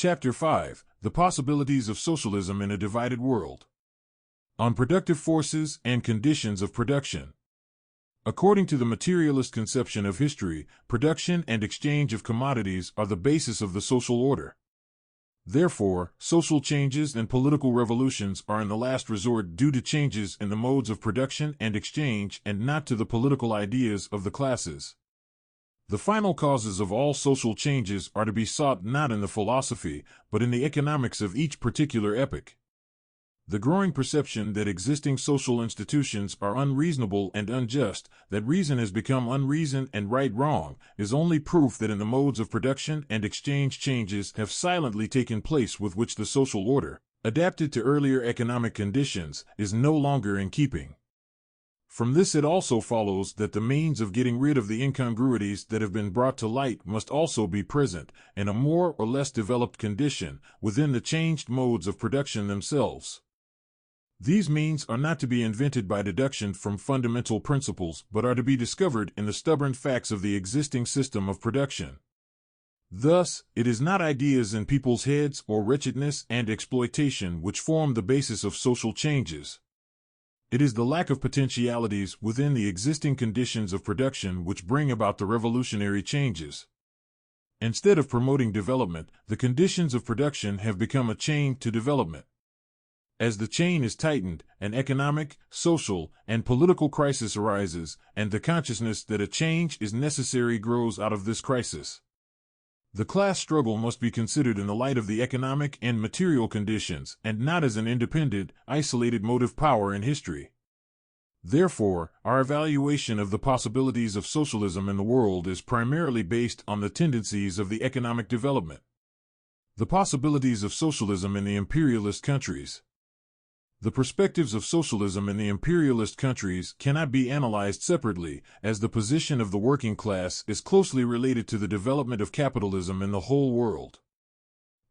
Chapter 5: The Possibilities of Socialism in a Divided World. On productive forces and conditions of production. According to the materialist conception of history, production and exchange of commodities are the basis of the social order. Therefore, social changes and political revolutions are in the last resort due to changes in the modes of production and exchange and not to the political ideas of the classes. The final causes of all social changes are to be sought not in the philosophy, but in the economics of each particular epoch. The growing perception that existing social institutions are unreasonable and unjust, that reason has become unreason and right wrong, is only proof that in the modes of production and exchange changes have silently taken place with which the social order, adapted to earlier economic conditions, is no longer in keeping. From this it also follows that the means of getting rid of the incongruities that have been brought to light must also be present, in a more or less developed condition, within the changed modes of production themselves. These means are not to be invented by deduction from fundamental principles, but are to be discovered in the stubborn facts of the existing system of production. Thus, it is not ideas in people's heads or wretchedness and exploitation which form the basis of social changes. It is the lack of potentialities within the existing conditions of production which bring about the revolutionary changes. Instead of promoting development, the conditions of production have become a chain to development. As the chain is tightened, an economic, social, and political crisis arises, and the consciousness that a change is necessary grows out of this crisis. The class struggle must be considered in the light of the economic and material conditions, and not as an independent, isolated motive power in history. Therefore, our evaluation of the possibilities of socialism in the world is primarily based on the tendencies of the economic development. The possibilities of socialism in the imperialist countries. The perspectives of socialism in the imperialist countries cannot be analyzed separately, as the position of the working class is closely related to the development of capitalism in the whole world.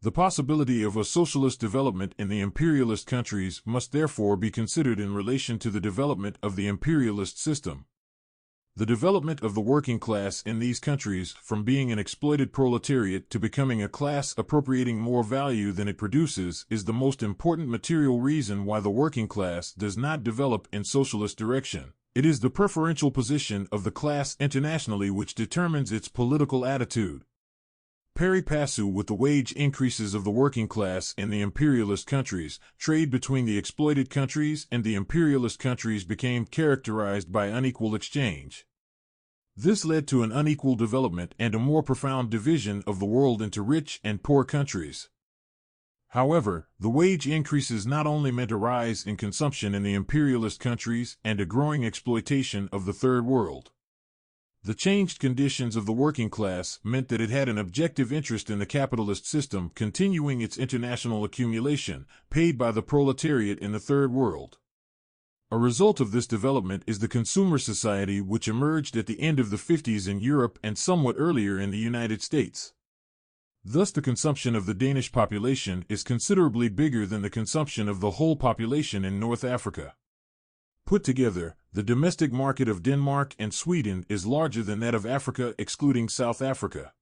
The possibility of a socialist development in the imperialist countries must therefore be considered in relation to the development of the imperialist system. The development of the working class in these countries from being an exploited proletariat to becoming a class appropriating more value than it produces is the most important material reason why the working class does not develop in socialist direction. It is the preferential position of the class internationally which determines its political attitude. Pari passu with the wage increases of the working class in the imperialist countries, trade between the exploited countries and the imperialist countries became characterized by unequal exchange. This led to an unequal development and a more profound division of the world into rich and poor countries. However, the wage increases not only meant a rise in consumption in the imperialist countries and a growing exploitation of the Third World. The changed conditions of the working class meant that it had an objective interest in the capitalist system continuing its international accumulation, paid by the proletariat in the Third World. A result of this development is the consumer society which emerged at the end of the 50s in Europe and somewhat earlier in the United States. Thus the consumption of the Danish population is considerably bigger than the consumption of the whole population in North Africa. Put together, the domestic market of Denmark and Sweden is larger than that of Africa excluding South Africa.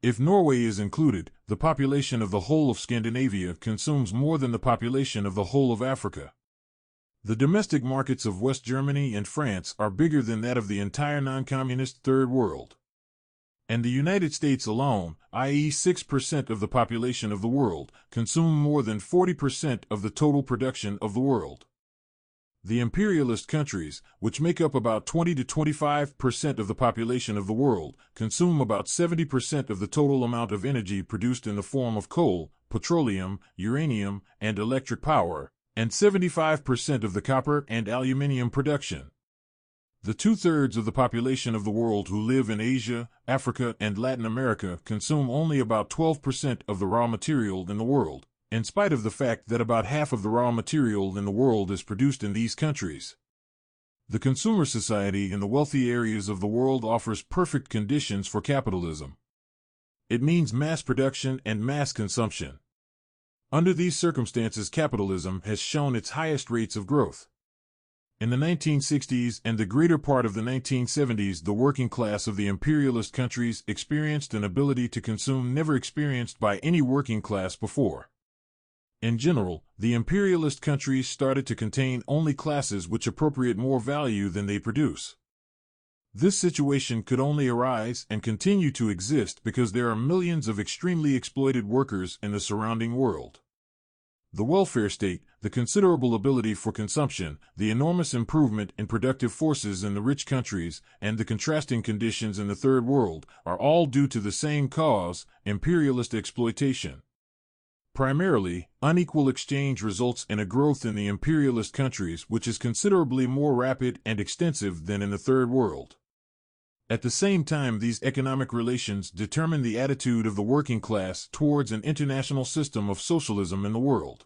If Norway is included, the population of the whole of Scandinavia consumes more than the population of the whole of Africa. The domestic markets of West Germany and France are bigger than that of the entire non-communist Third World. And the United States alone, i.e. 6% of the population of the world, consume more than 40% of the total production of the world. The imperialist countries, which make up about 20 to 25% of the population of the world, consume about 70% of the total amount of energy produced in the form of coal, petroleum, uranium, and electric power, and 75% of the copper and aluminium production. The 2/3 of the population of the world who live in Asia, Africa, and Latin America consume only about 12% of the raw material in the world, in spite of the fact that about half of the raw material in the world is produced in these countries. The consumer society in the wealthy areas of the world offers perfect conditions for capitalism. It means mass production and mass consumption. Under these circumstances, capitalism has shown its highest rates of growth. In the 1960s and the greater part of the 1970s, the working class of the imperialist countries experienced an ability to consume never experienced by any working class before. In general, the imperialist countries started to contain only classes which appropriate more value than they produce. This situation could only arise and continue to exist because there are millions of extremely exploited workers in the surrounding world. The welfare state, the considerable ability for consumption, the enormous improvement in productive forces in the rich countries, and the contrasting conditions in the Third World are all due to the same cause, imperialist exploitation. Primarily, unequal exchange results in a growth in the imperialist countries which is considerably more rapid and extensive than in the Third World. At the same time, these economic relations determine the attitude of the working class towards an international system of socialism in the world.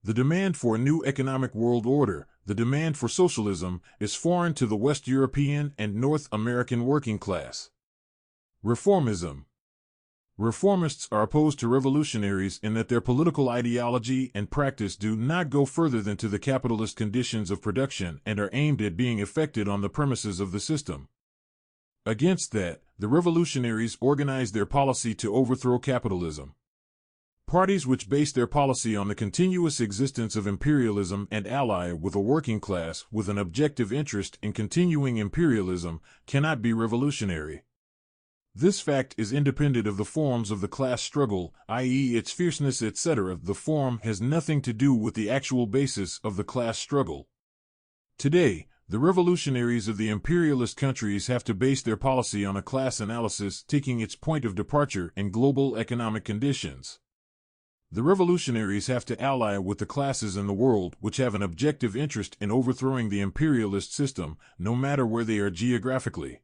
The demand for a new economic world order, the demand for socialism, is foreign to the West European and North American working class. Reformism. Reformists are opposed to revolutionaries in that their political ideology and practice do not go further than to the capitalist conditions of production and are aimed at being effected on the premises of the system. Against that, the revolutionaries organize their policy to overthrow capitalism. Parties which base their policy on the continuous existence of imperialism and ally with a working class with an objective interest in continuing imperialism cannot be revolutionary. This fact is independent of the forms of the class struggle, i.e. its fierceness, etc. The form has nothing to do with the actual basis of the class struggle. Today, the revolutionaries of the imperialist countries have to base their policy on a class analysis taking its point of departure in global economic conditions. The revolutionaries have to ally with the classes in the world which have an objective interest in overthrowing the imperialist system, no matter where they are geographically.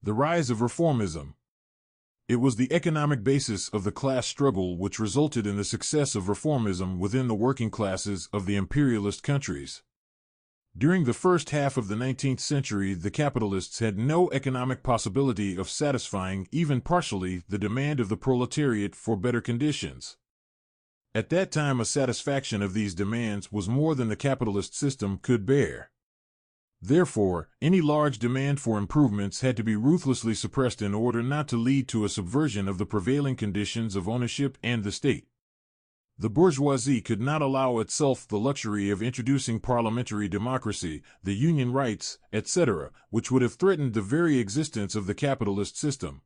The rise of reformism. It was the economic basis of the class struggle which resulted in the success of reformism within the working classes of the imperialist countries. During the first half of the 19th century, the capitalists had no economic possibility of satisfying, even partially, the demand of the proletariat for better conditions. At that time, a satisfaction of these demands was more than the capitalist system could bear. Therefore, any large demand for improvements had to be ruthlessly suppressed in order not to lead to a subversion of the prevailing conditions of ownership and the state. The bourgeoisie could not allow itself the luxury of introducing parliamentary democracy, the union rights, etc., which would have threatened the very existence of the capitalist system.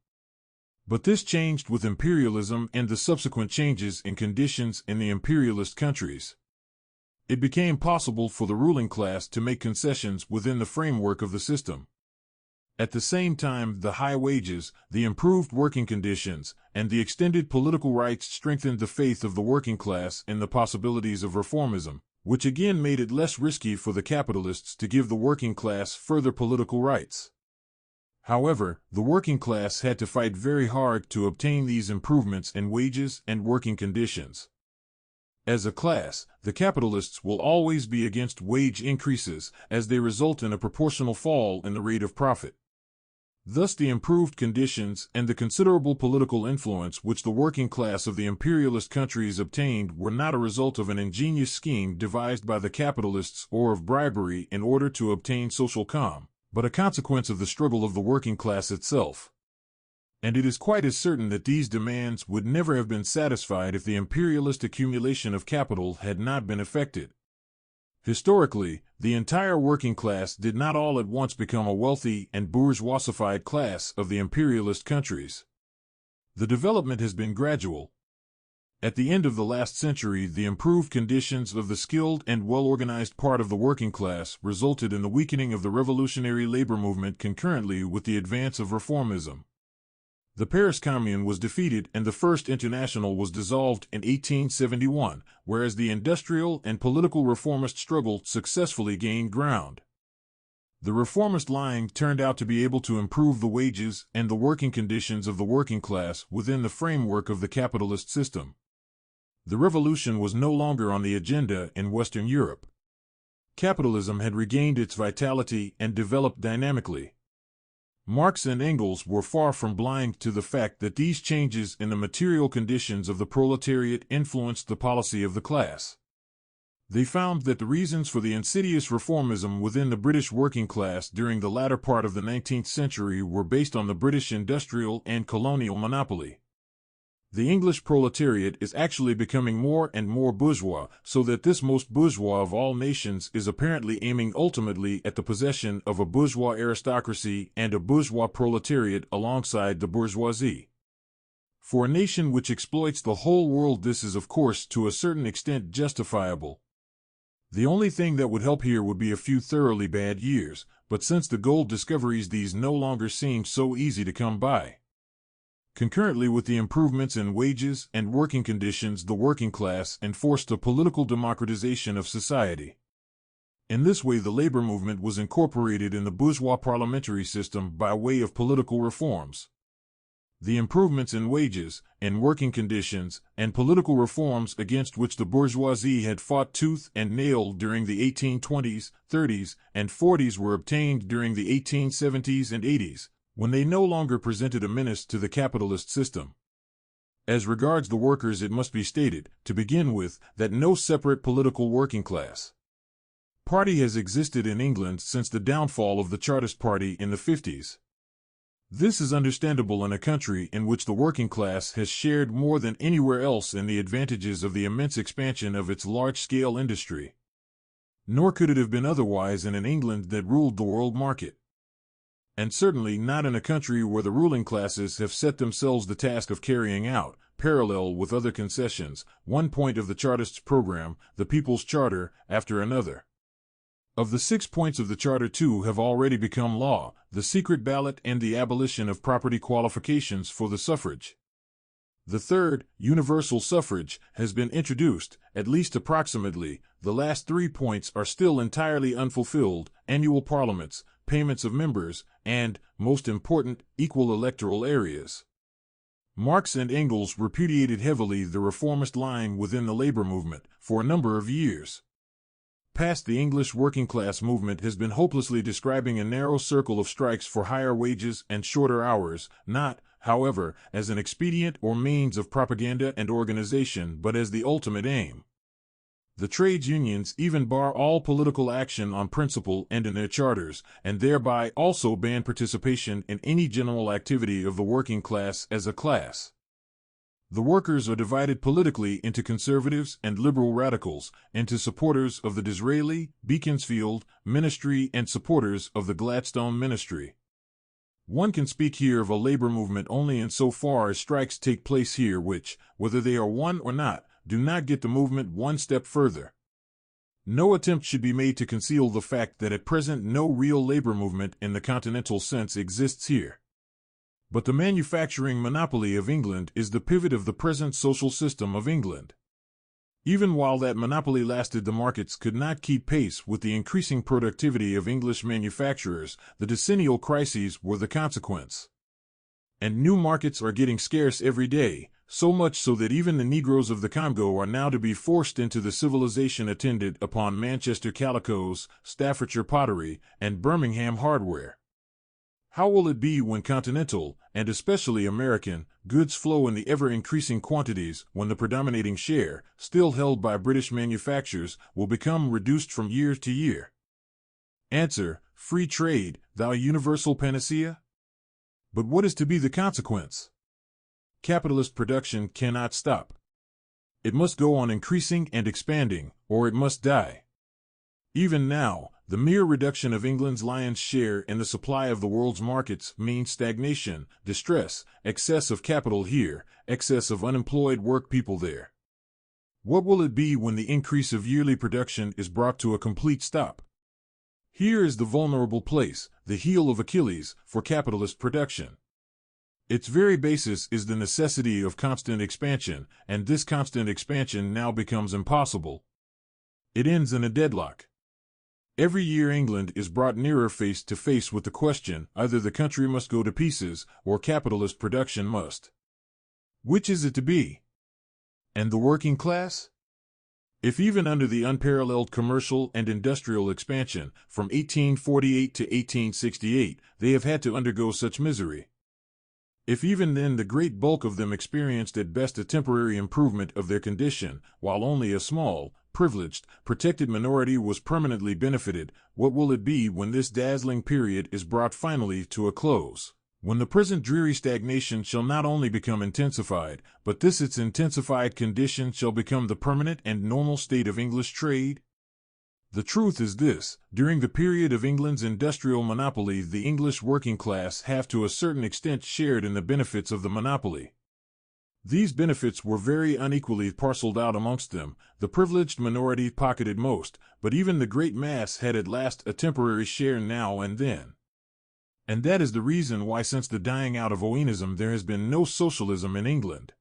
But this changed with imperialism and the subsequent changes in conditions in the imperialist countries. It became possible for the ruling class to make concessions within the framework of the system. At the same time, the high wages, the improved working conditions, and the extended political rights strengthened the faith of the working class in the possibilities of reformism, which again made it less risky for the capitalists to give the working class further political rights. However, the working class had to fight very hard to obtain these improvements in wages and working conditions. As a class, the capitalists will always be against wage increases, as they result in a proportional fall in the rate of profit. Thus, the improved conditions and the considerable political influence which the working class of the imperialist countries obtained were not a result of an ingenious scheme devised by the capitalists or of bribery in order to obtain social calm, but a consequence of the struggle of the working class itself. And it is quite as certain that these demands would never have been satisfied if the imperialist accumulation of capital had not been effected. Historically, the entire working class did not all at once become a wealthy and bourgeoisified class of the imperialist countries. The development has been gradual. At the end of the last century, the improved conditions of the skilled and well-organized part of the working class resulted in the weakening of the revolutionary labor movement concurrently with the advance of reformism. The Paris Commune was defeated and the First International was dissolved in 1871, whereas the industrial and political reformist struggle successfully gained ground. The reformist line turned out to be able to improve the wages and the working conditions of the working class within the framework of the capitalist system. The revolution was no longer on the agenda in Western Europe. Capitalism had regained its vitality and developed dynamically. Marx and Engels were far from blind to the fact that these changes in the material conditions of the proletariat influenced the policy of the class. They found that the reasons for the insidious reformism within the British working class during the latter part of the 19th century were based on the British industrial and colonial monopoly. The English proletariat is actually becoming more and more bourgeois, so that this most bourgeois of all nations is apparently aiming ultimately at the possession of a bourgeois aristocracy and a bourgeois proletariat alongside the bourgeoisie. For a nation which exploits the whole world, this is of course to a certain extent justifiable. The only thing that would help here would be a few thoroughly bad years, but since the gold discoveries, these no longer seem so easy to come by. Concurrently with the improvements in wages and working conditions, the working class enforced a political democratization of society. In this way, the labor movement was incorporated in the bourgeois parliamentary system by way of political reforms. The improvements in wages, in working conditions, and political reforms against which the bourgeoisie had fought tooth and nail during the 1820s, 30s, and 40s were obtained during the 1870s and 80s, when they no longer presented a menace to the capitalist system. As regards the workers, it must be stated, to begin with, that no separate political working class party has existed in England since the downfall of the Chartist Party in the 50s. This is understandable in a country in which the working class has shared more than anywhere else in the advantages of the immense expansion of its large-scale industry. Nor could it have been otherwise in an England that ruled the world market. And certainly not in a country where the ruling classes have set themselves the task of carrying out, parallel with other concessions, one point of the Chartists' program, the People's Charter, after another. Of the 6 points of the Charter, 2 have already become law: the secret ballot and the abolition of property qualifications for the suffrage. The third, universal suffrage, has been introduced, at least approximately. The last 3 points are still entirely unfulfilled: annual parliaments, payments of members, and, most important, equal electoral areas. Marx and Engels repudiated heavily the reformist line within the labor movement for a number of years. Past, the English working class movement has been hopelessly describing a narrow circle of strikes for higher wages and shorter hours, not, however, as an expedient or means of propaganda and organization, but as the ultimate aim. The trades unions even bar all political action on principle and in their charters, and thereby also ban participation in any general activity of the working class as a class. The workers are divided politically into conservatives and liberal radicals, into supporters of the Disraeli, Beaconsfield ministry and supporters of the Gladstone ministry. One can speak here of a labor movement only in so far as strikes take place here which, whether they are won or not, do not get the movement one step further. No attempt should be made to conceal the fact that at present no real labor movement in the continental sense exists here. But the manufacturing monopoly of England is the pivot of the present social system of England. Even while that monopoly lasted, the markets could not keep pace with the increasing productivity of English manufacturers. The decennial crises were the consequence. And new markets are getting scarce every day, so much so that even the Negroes of the Congo are now to be forced into the civilization attendant upon Manchester calicoes, Staffordshire pottery, and Birmingham hardware. How will it be when continental, and especially American, goods flow in the ever-increasing quantities, when the predominating share, still held by British manufacturers, will become reduced from year to year? Answer: free trade, thou universal panacea? But what is to be the consequence? Capitalist production cannot stop. It must go on increasing and expanding, or it must die. Even now, the mere reduction of England's lion's share in the supply of the world's markets means stagnation, distress, excess of capital here, excess of unemployed work people there. What will it be when the increase of yearly production is brought to a complete stop? Here is the vulnerable place, the heel of Achilles, for capitalist production. Its very basis is the necessity of constant expansion, and this constant expansion now becomes impossible. It ends in a deadlock. Every year England is brought nearer face to face with the question: either the country must go to pieces, or capitalist production must. Which is it to be? And the working class? If even under the unparalleled commercial and industrial expansion, from 1848 to 1868, they have had to undergo such misery, If even then the great bulk of them experienced at best a temporary improvement of their condition, while only a small, privileged, protected minority was permanently benefited, what will it be when this dazzling period is brought finally to a close? When the present dreary stagnation shall not only become intensified, but this its intensified condition shall become the permanent and normal state of English trade? The truth is this: during the period of England's industrial monopoly, the English working class have to a certain extent shared in the benefits of the monopoly. These benefits were very unequally parceled out amongst them. The privileged minority pocketed most, but even the great mass had at last a temporary share now and then. And that is the reason why since the dying out of Owenism there has been no socialism in England.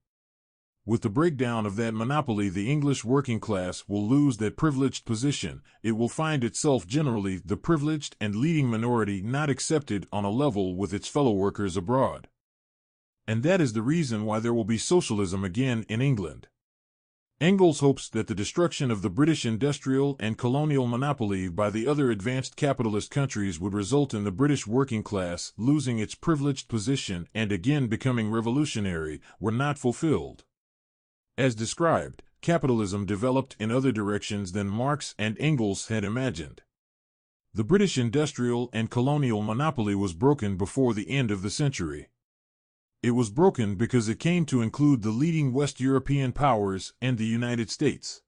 With the breakdown of that monopoly, the English working class will lose that privileged position. It will find itself generally the privileged and leading minority, not accepted on a level with its fellow workers abroad. And that is the reason why there will be socialism again in England. Engels hopes that the destruction of the British industrial and colonial monopoly by the other advanced capitalist countries would result in the British working class losing its privileged position and again becoming revolutionary, were not fulfilled. As described, capitalism developed in other directions than Marx and Engels had imagined. The British industrial and colonial monopoly was broken before the end of the century. It was broken because it came to include the leading West European powers and the United States.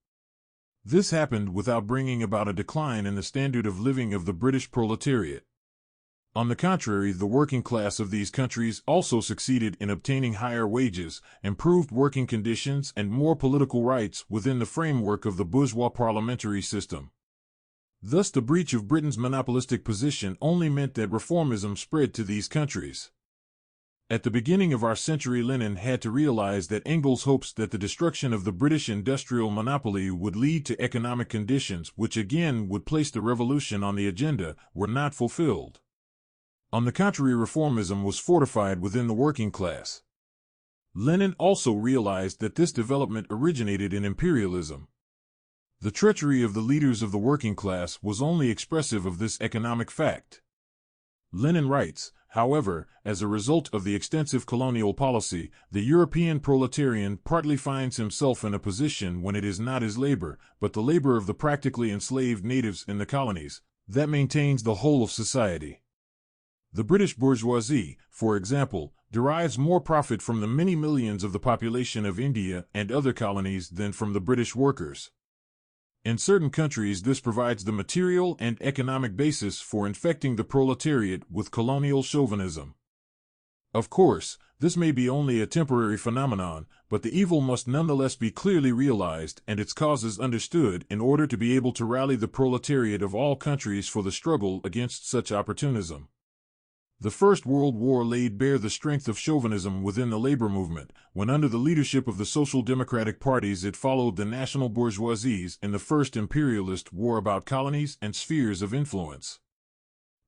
This happened without bringing about a decline in the standard of living of the British proletariat. On the contrary, the working class of these countries also succeeded in obtaining higher wages, improved working conditions, and more political rights within the framework of the bourgeois parliamentary system. Thus, the breach of Britain's monopolistic position only meant that reformism spread to these countries. At the beginning of our century, Lenin had to realize that Engels' hopes that the destruction of the British industrial monopoly would lead to economic conditions which again would place the revolution on the agenda were not fulfilled. On the contrary, reformism was fortified within the working class. Lenin also realized that this development originated in imperialism. The treachery of the leaders of the working class was only expressive of this economic fact. Lenin writes, however, as a result of the extensive colonial policy, the European proletarian partly finds himself in a position when it is not his labor, but the labor of the practically enslaved natives in the colonies, that maintains the whole of society. The British bourgeoisie, for example, derives more profit from the many millions of the population of India and other colonies than from the British workers. In certain countries, this provides the material and economic basis for infecting the proletariat with colonial chauvinism. Of course, this may be only a temporary phenomenon, but the evil must nonetheless be clearly realized and its causes understood in order to be able to rally the proletariat of all countries for the struggle against such opportunism. The First World War laid bare the strength of chauvinism within the labor movement, when under the leadership of the social democratic parties it followed the national bourgeoisies in the First Imperialist War about colonies and spheres of influence.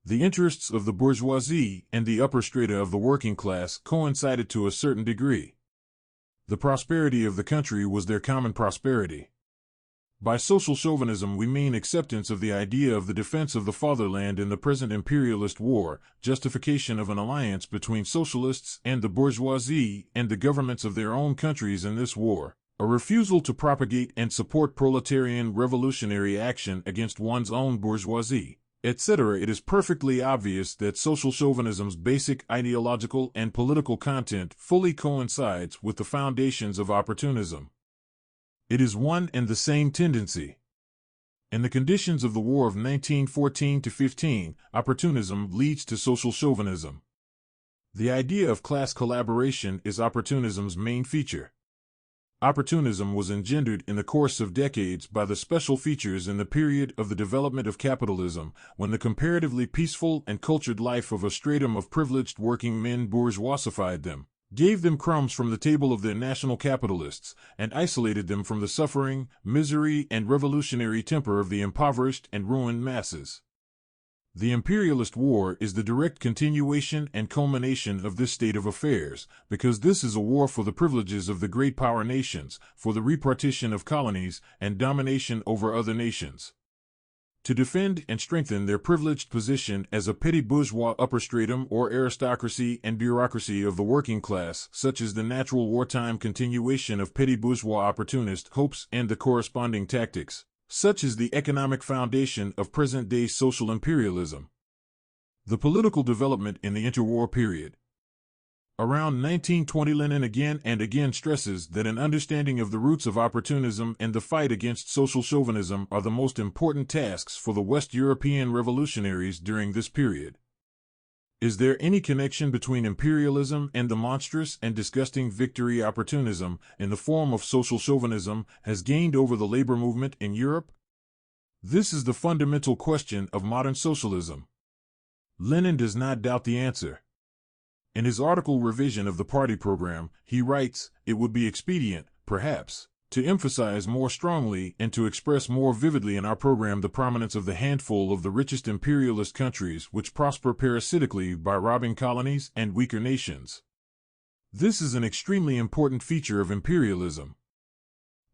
The interests of the bourgeoisie and the upper strata of the working class coincided to a certain degree. The prosperity of the country was their common prosperity. By social chauvinism we mean acceptance of the idea of the defense of the fatherland in the present imperialist war, justification of an alliance between socialists and the bourgeoisie and the governments of their own countries in this war, a refusal to propagate and support proletarian revolutionary action against one's own bourgeoisie, etc. It is perfectly obvious that social chauvinism's basic ideological and political content fully coincides with the foundations of opportunism. It is one and the same tendency. In the conditions of the war of 1914-15, opportunism leads to social chauvinism. The idea of class collaboration is opportunism's main feature. Opportunism was engendered in the course of decades by the special features in the period of the development of capitalism, when the comparatively peaceful and cultured life of a stratum of privileged working men bourgeoisified them, gave them crumbs from the table of their national capitalists, and isolated them from the suffering, misery, and revolutionary temper of the impoverished and ruined masses. The imperialist war is the direct continuation and culmination of this state of affairs, because this is a war for the privileges of the great power nations, for the repartition of colonies, and domination over other nations. to defend and strengthen their privileged position as a petty bourgeois upper stratum or aristocracy and bureaucracy of the working class, such as the natural wartime continuation of petty bourgeois opportunist hopes and the corresponding tactics, such as the economic foundation of present-day social imperialism. The political development in the interwar period. Around 1920, Lenin again and again stresses that an understanding of the roots of opportunism and the fight against social chauvinism are the most important tasks for the West European revolutionaries during this period. Is there any connection between imperialism and the monstrous and disgusting victory opportunism in the form of social chauvinism has gained over the labor movement in Europe? This is the fundamental question of modern socialism. Lenin does not doubt the answer. In his article Revision of the Party Program, he writes, "It would be expedient, perhaps, to emphasize more strongly and to express more vividly in our program the prominence of the handful of the richest imperialist countries which prosper parasitically by robbing colonies and weaker nations. This is an extremely important feature of imperialism.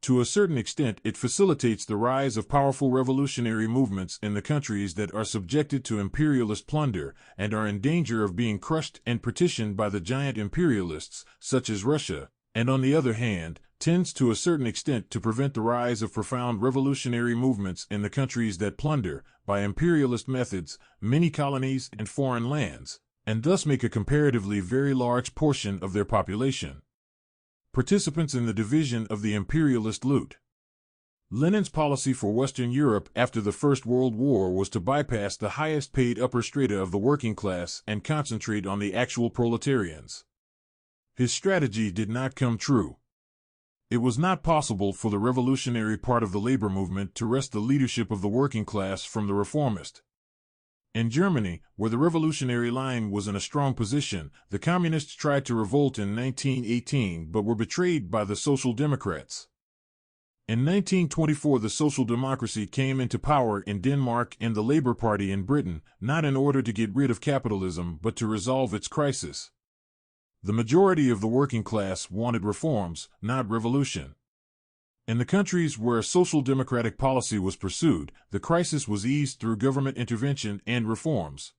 To a certain extent, it facilitates the rise of powerful revolutionary movements in the countries that are subjected to imperialist plunder and are in danger of being crushed and partitioned by the giant imperialists, such as Russia, and on the other hand, tends to a certain extent to prevent the rise of profound revolutionary movements in the countries that plunder, by imperialist methods, many colonies and foreign lands, and thus make a comparatively very large portion of their population participants in the division of the imperialist loot." Lenin's policy for Western Europe after the First World War was to bypass the highest paid upper strata of the working class and concentrate on the actual proletarians. His strategy did not come true. It was not possible for the revolutionary part of the labor movement to wrest the leadership of the working class from the reformist. In Germany, where the revolutionary line was in a strong position, the communists tried to revolt in 1918 but were betrayed by the Social Democrats. In 1924, the Social Democracy came into power in Denmark and the Labour Party in Britain, not in order to get rid of capitalism but to resolve its crisis. The majority of the working class wanted reforms, not revolution. In the countries where a social democratic policy was pursued, the crisis was eased through government intervention and reforms.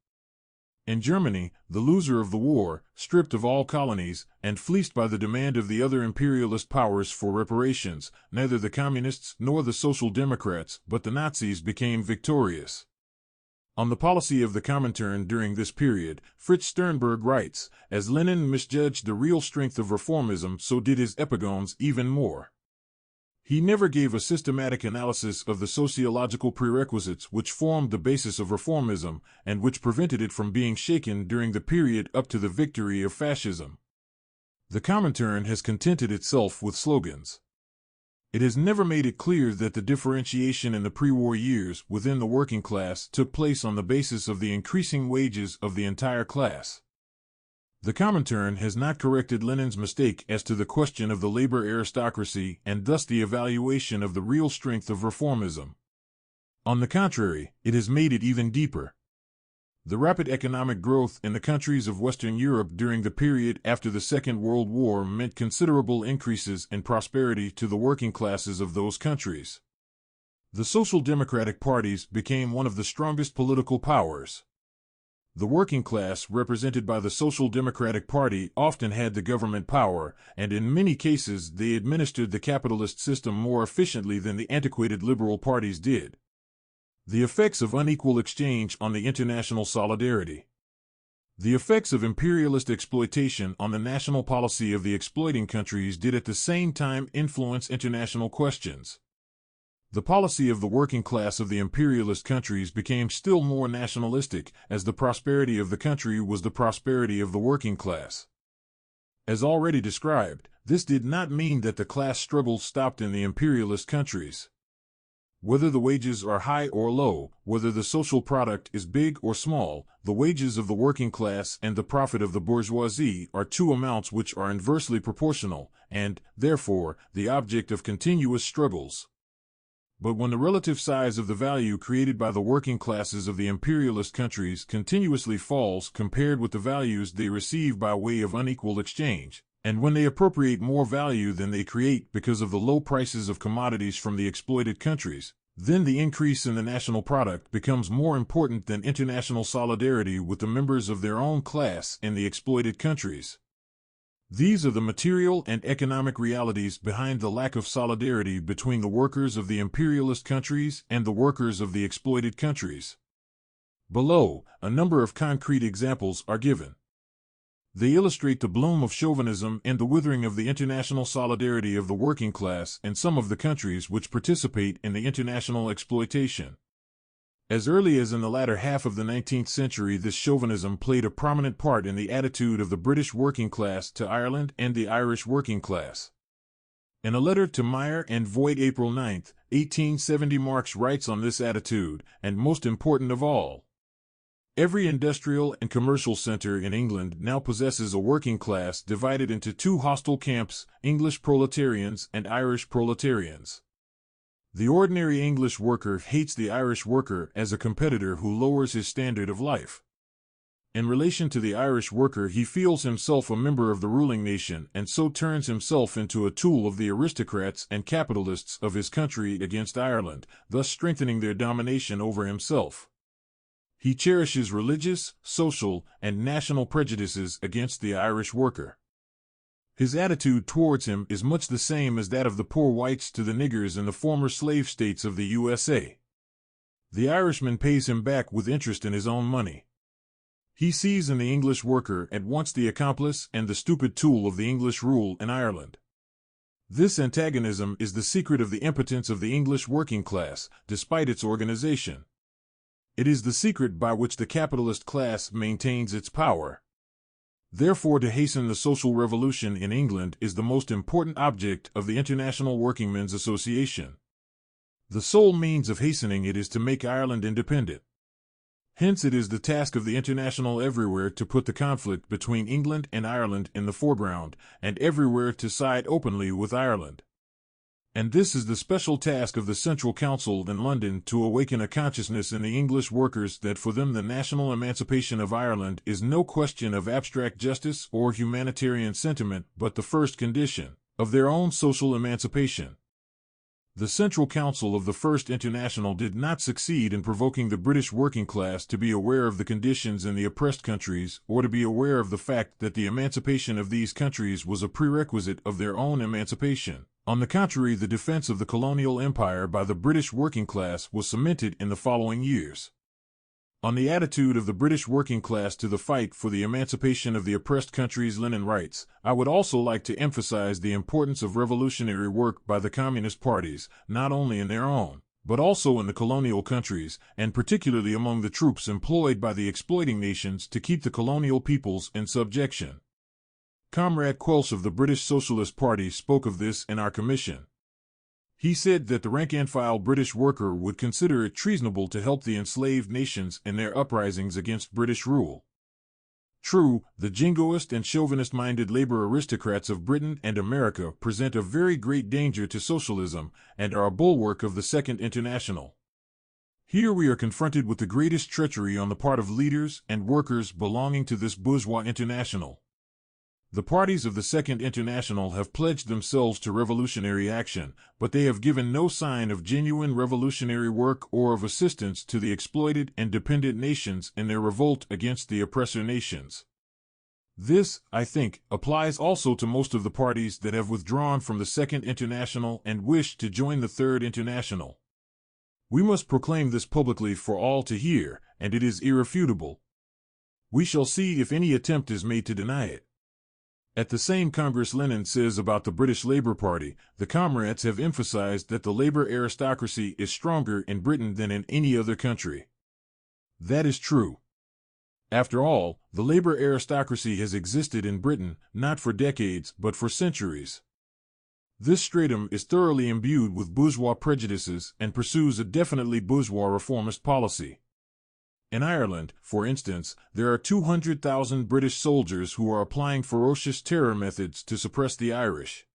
In Germany, the loser of the war, stripped of all colonies, and fleeced by the demand of the other imperialist powers for reparations, neither the communists nor the social democrats, but the Nazis became victorious. On the policy of the Comintern during this period, Fritz Sternberg writes, "As Lenin misjudged the real strength of reformism, so did his epigones even more. He never gave a systematic analysis of the sociological prerequisites which formed the basis of reformism and which prevented it from being shaken during the period up to the victory of fascism. The Comintern has contented itself with slogans. It has never made it clear that the differentiation in the pre-war years within the working class took place on the basis of the increasing wages of the entire class. The Comintern has not corrected Lenin's mistake as to the question of the labor aristocracy and thus the evaluation of the real strength of reformism. On the contrary, it has made it even deeper. The rapid economic growth in the countries of Western Europe during the period after the Second World War meant considerable increases in prosperity to the working classes of those countries. The social democratic parties became one of the strongest political powers. The working class, represented by the Social Democratic Party, often had the government power, and in many cases they administered the capitalist system more efficiently than the antiquated liberal parties did. The effects of unequal exchange on the international solidarity. The effects of imperialist exploitation on the national policy of the exploiting countries did at the same time influence international questions. The policy of the working class of the imperialist countries became still more nationalistic, as the prosperity of the country was the prosperity of the working class. As already described, this did not mean that the class struggle stopped in the imperialist countries. Whether the wages are high or low, whether the social product is big or small, the wages of the working class and the profit of the bourgeoisie are two amounts which are inversely proportional, and, therefore, the object of continuous struggles. But when the relative size of the value created by the working classes of the imperialist countries continuously falls compared with the values they receive by way of unequal exchange, and when they appropriate more value than they create because of the low prices of commodities from the exploited countries, Then the increase in the national product becomes more important than international solidarity with the members of their own class in the exploited countries. These are the material and economic realities behind the lack of solidarity between the workers of the imperialist countries and the workers of the exploited countries. Below, a number of concrete examples are given. They illustrate the bloom of chauvinism and the withering of the international solidarity of the working class in some of the countries which participate in the international exploitation. As early as in the latter half of the 19th century, this chauvinism played a prominent part in the attitude of the British working class to Ireland and the Irish working class. In a letter to Meyer and Voigt April 9, 1870, Marx writes on this attitude, and most important of all, every industrial and commercial center in England now possesses a working class divided into two hostile camps, English proletarians and Irish proletarians. The ordinary English worker hates the Irish worker as a competitor who lowers his standard of life. In relation to the Irish worker, he feels himself a member of the ruling nation and so turns himself into a tool of the aristocrats and capitalists of his country against Ireland, thus strengthening their domination over himself. He cherishes religious, social, and national prejudices against the Irish worker. His attitude towards him is much the same as that of the poor whites to the niggers in the former slave states of the USA. The Irishman pays him back with interest in his own money. He sees in the English worker at once the accomplice and the stupid tool of the English rule in Ireland. This antagonism is the secret of the impotence of the English working class, despite its organization. It is the secret by which the capitalist class maintains its power. Therefore, to hasten the social revolution in England is the most important object of the International Workingmen's Association. The sole means of hastening it is to make Ireland independent. Hence it is the task of the International everywhere to put the conflict between England and Ireland in the foreground, and everywhere to side openly with Ireland. And this is the special task of the Central Council in London, to awaken a consciousness in the English workers that for them the national emancipation of Ireland is no question of abstract justice or humanitarian sentiment, but the first condition of their own social emancipation. The Central Council of the First International did not succeed in provoking the British working class to be aware of the conditions in the oppressed countries, or to be aware of the fact that the emancipation of these countries was a prerequisite of their own emancipation. On the contrary, the defense of the colonial empire by the British working class was cemented in the following years. On the attitude of the British working class to the fight for the emancipation of the oppressed countries, Lenin writes, I would also like to emphasize the importance of revolutionary work by the communist parties, not only in their own, but also in the colonial countries, and particularly among the troops employed by the exploiting nations to keep the colonial peoples in subjection. Comrade Quelch of the British Socialist Party spoke of this in our commission. He said that the rank-and-file British worker would consider it treasonable to help the enslaved nations in their uprisings against British rule. True, the jingoist and chauvinist-minded labor aristocrats of Britain and America present a very great danger to socialism and are a bulwark of the Second International. Here we are confronted with the greatest treachery on the part of leaders and workers belonging to this bourgeois international. The parties of the Second International have pledged themselves to revolutionary action, but they have given no sign of genuine revolutionary work or of assistance to the exploited and dependent nations in their revolt against the oppressor nations. This, I think, applies also to most of the parties that have withdrawn from the Second International and wish to join the Third International. We must proclaim this publicly for all to hear, and it is irrefutable. We shall see if any attempt is made to deny it. At the same Congress, Lenin says about the British Labour Party, the comrades have emphasized that the labor aristocracy is stronger in Britain than in any other country. That is true. After all, the labor aristocracy has existed in Britain, not for decades, but for centuries. This stratum is thoroughly imbued with bourgeois prejudices and pursues a definitely bourgeois reformist policy. In Ireland, for instance, there are 200,000 British soldiers who are applying ferocious terror methods to suppress the Irish.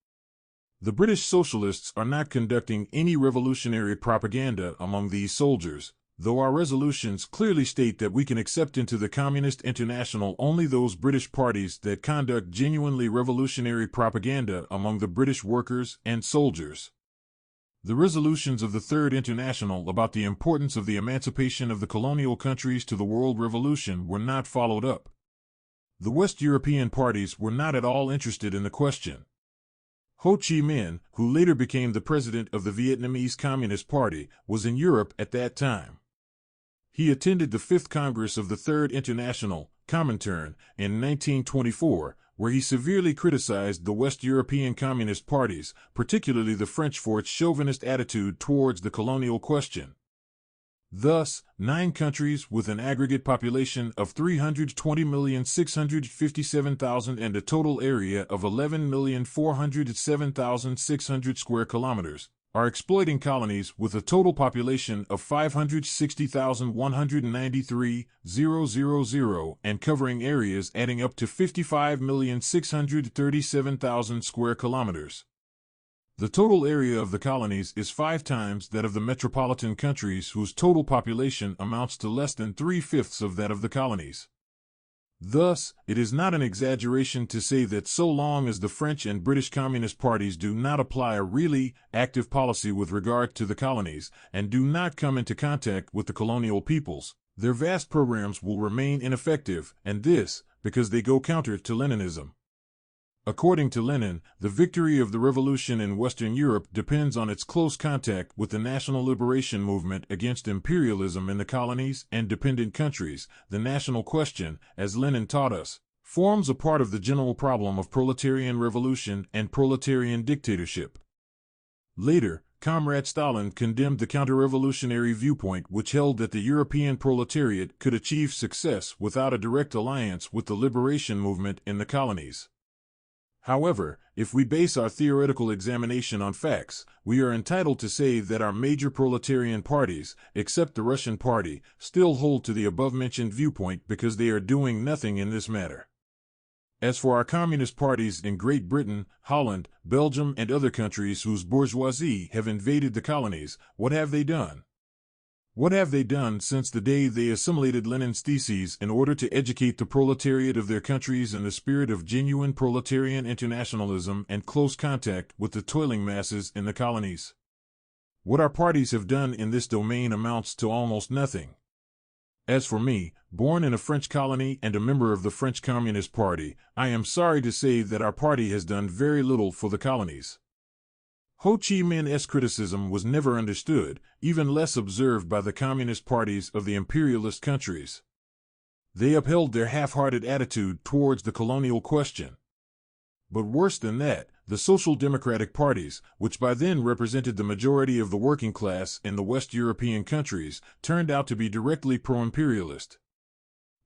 The British socialists are not conducting any revolutionary propaganda among these soldiers, though our resolutions clearly state that we can accept into the Communist International only those British parties that conduct genuinely revolutionary propaganda among the British workers and soldiers. The resolutions of the Third International about the importance of the emancipation of the colonial countries to the World Revolution were not followed up. The West European parties were not at all interested in the question. Ho Chi Minh, who later became the president of the Vietnamese Communist Party, was in Europe at that time. He attended the Fifth Congress of the Third International, Comintern, in 1924, where he severely criticized the West European Communist parties, particularly the French, for its chauvinist attitude towards the colonial question. Thus, 9 countries with an aggregate population of 320,657,000 and a total area of 11,407,600 square kilometers are exploiting colonies with a total population of 560,193,000 and covering areas adding up to 55,637,000 square kilometers. The total area of the colonies is 5 times that of the metropolitan countries, whose total population amounts to less than 3/5 of that of the colonies. Thus, it is not an exaggeration to say that so long as the French and British Communist parties do not apply a really active policy with regard to the colonies and do not come into contact with the colonial peoples, their vast programs will remain ineffective, and this, because they go counter to Leninism. According to Lenin, the victory of the revolution in Western Europe depends on its close contact with the national liberation movement against imperialism in the colonies and dependent countries. The national question, as Lenin taught us, forms a part of the general problem of proletarian revolution and proletarian dictatorship. Later, Comrade Stalin condemned the counter-revolutionary viewpoint which held that the European proletariat could achieve success without a direct alliance with the liberation movement in the colonies. However, if we base our theoretical examination on facts, we are entitled to say that our major proletarian parties, except the Russian Party, still hold to the above-mentioned viewpoint because they are doing nothing in this matter. As for our communist parties in Great Britain, Holland, Belgium, and other countries whose bourgeoisie have invaded the colonies, what have they done? What have they done since the day they assimilated Lenin's theses in order to educate the proletariat of their countries in the spirit of genuine proletarian internationalism and close contact with the toiling masses in the colonies? What our parties have done in this domain amounts to almost nothing. As for me, born in a French colony and a member of the French Communist Party, I am sorry to say that our party has done very little for the colonies. Ho Chi Minh's criticism was never understood, even less observed by the communist parties of the imperialist countries. They upheld their half-hearted attitude towards the colonial question. But worse than that, the social democratic parties, which by then represented the majority of the working class in the West European countries, turned out to be directly pro-imperialist.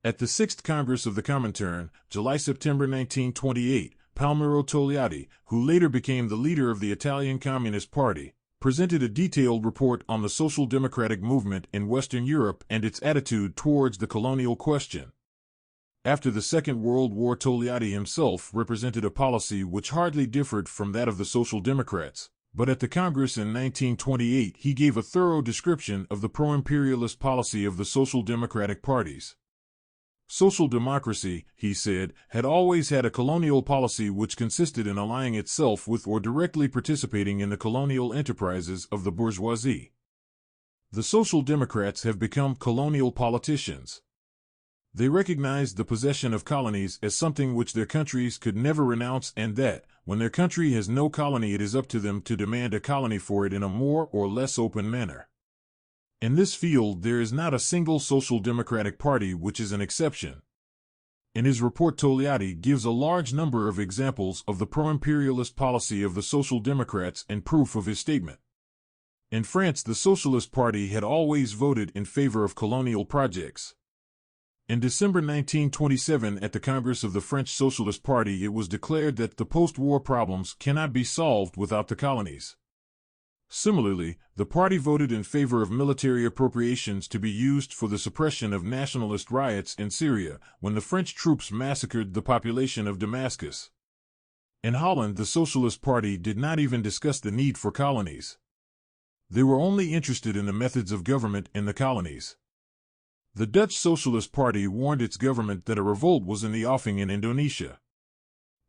At the 6th Congress of the Comintern, July-September 1928, Palmiro Togliatti, who later became the leader of the Italian Communist Party, presented a detailed report on the social democratic movement in Western Europe and its attitude towards the colonial question. After the Second World War, Togliatti himself represented a policy which hardly differed from that of the Social Democrats, but at the Congress in 1928 he gave a thorough description of the pro-imperialist policy of the social democratic parties. Social democracy, he said, had always had a colonial policy which consisted in allying itself with or directly participating in the colonial enterprises of the bourgeoisie. The Social Democrats have become colonial politicians. They recognized the possession of colonies as something which their countries could never renounce, and that, when their country has no colony, it is up to them to demand a colony for it in a more or less open manner. In this field, there is not a single social democratic party which is an exception. In his report, Togliatti gives a large number of examples of the pro-imperialist policy of the Social Democrats in proof of his statement. In France, the Socialist Party had always voted in favor of colonial projects. In December 1927, at the Congress of the French Socialist Party, it was declared that the post-war problems cannot be solved without the colonies. Similarly, the party voted in favor of military appropriations to be used for the suppression of nationalist riots in Syria, when the French troops massacred the population of Damascus. In Holland, the Socialist Party did not even discuss the need for colonies. They were only interested in the methods of government in the colonies. The Dutch Socialist Party warned its government that a revolt was in the offing in Indonesia.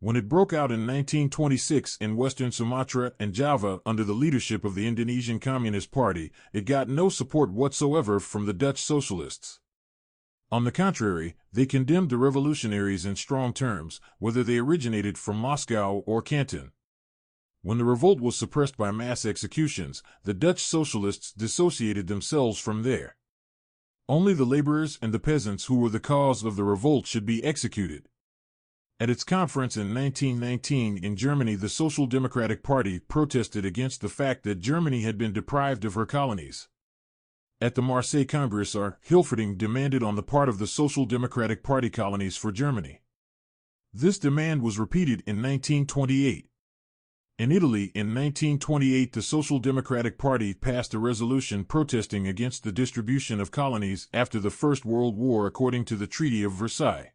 When it broke out in 1926 in Western Sumatra and Java under the leadership of the Indonesian Communist Party, it got no support whatsoever from the Dutch socialists. On the contrary, they condemned the revolutionaries in strong terms, whether they originated from Moscow or Canton. When the revolt was suppressed by mass executions, the Dutch socialists dissociated themselves from there. Only the laborers and the peasants who were the cause of the revolt should be executed. At its conference in 1919 in Germany, the Social Democratic Party protested against the fact that Germany had been deprived of her colonies. At the Marseille Congress, Hilferding demanded on the part of the Social Democratic Party colonies for Germany. This demand was repeated in 1928. In Italy, in 1928, the Social Democratic Party passed a resolution protesting against the distribution of colonies after the First World War according to the Treaty of Versailles.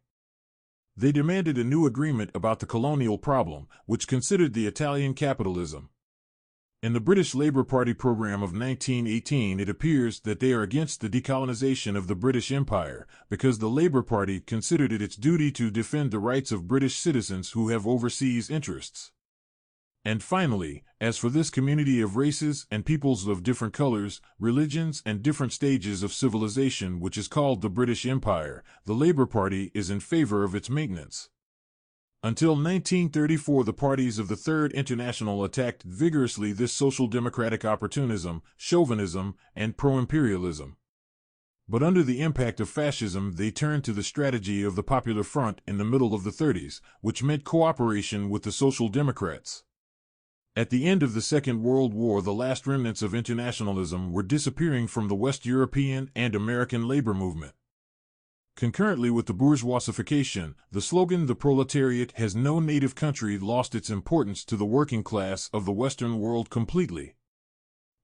They demanded a new agreement about the colonial problem, which considered the Italian capitalism. In the British Labour Party program of 1918, it appears that they are against the decolonization of the British Empire, because the Labour Party considered it its duty to defend the rights of British citizens who have overseas interests. And finally, as for this community of races and peoples of different colors, religions, and different stages of civilization which is called the British Empire, the Labour Party is in favor of its maintenance. Until 1934, the parties of the Third International attacked vigorously this social democratic opportunism, chauvinism, and pro-imperialism. But under the impact of fascism, they turned to the strategy of the Popular Front in the middle of the 30s, which meant cooperation with the Social Democrats. At the end of the Second World War, the last remnants of internationalism were disappearing from the West European and American labor movement. Concurrently with the bourgeoisification, the slogan "The proletariat has no native country" lost its importance to the working class of the Western world completely.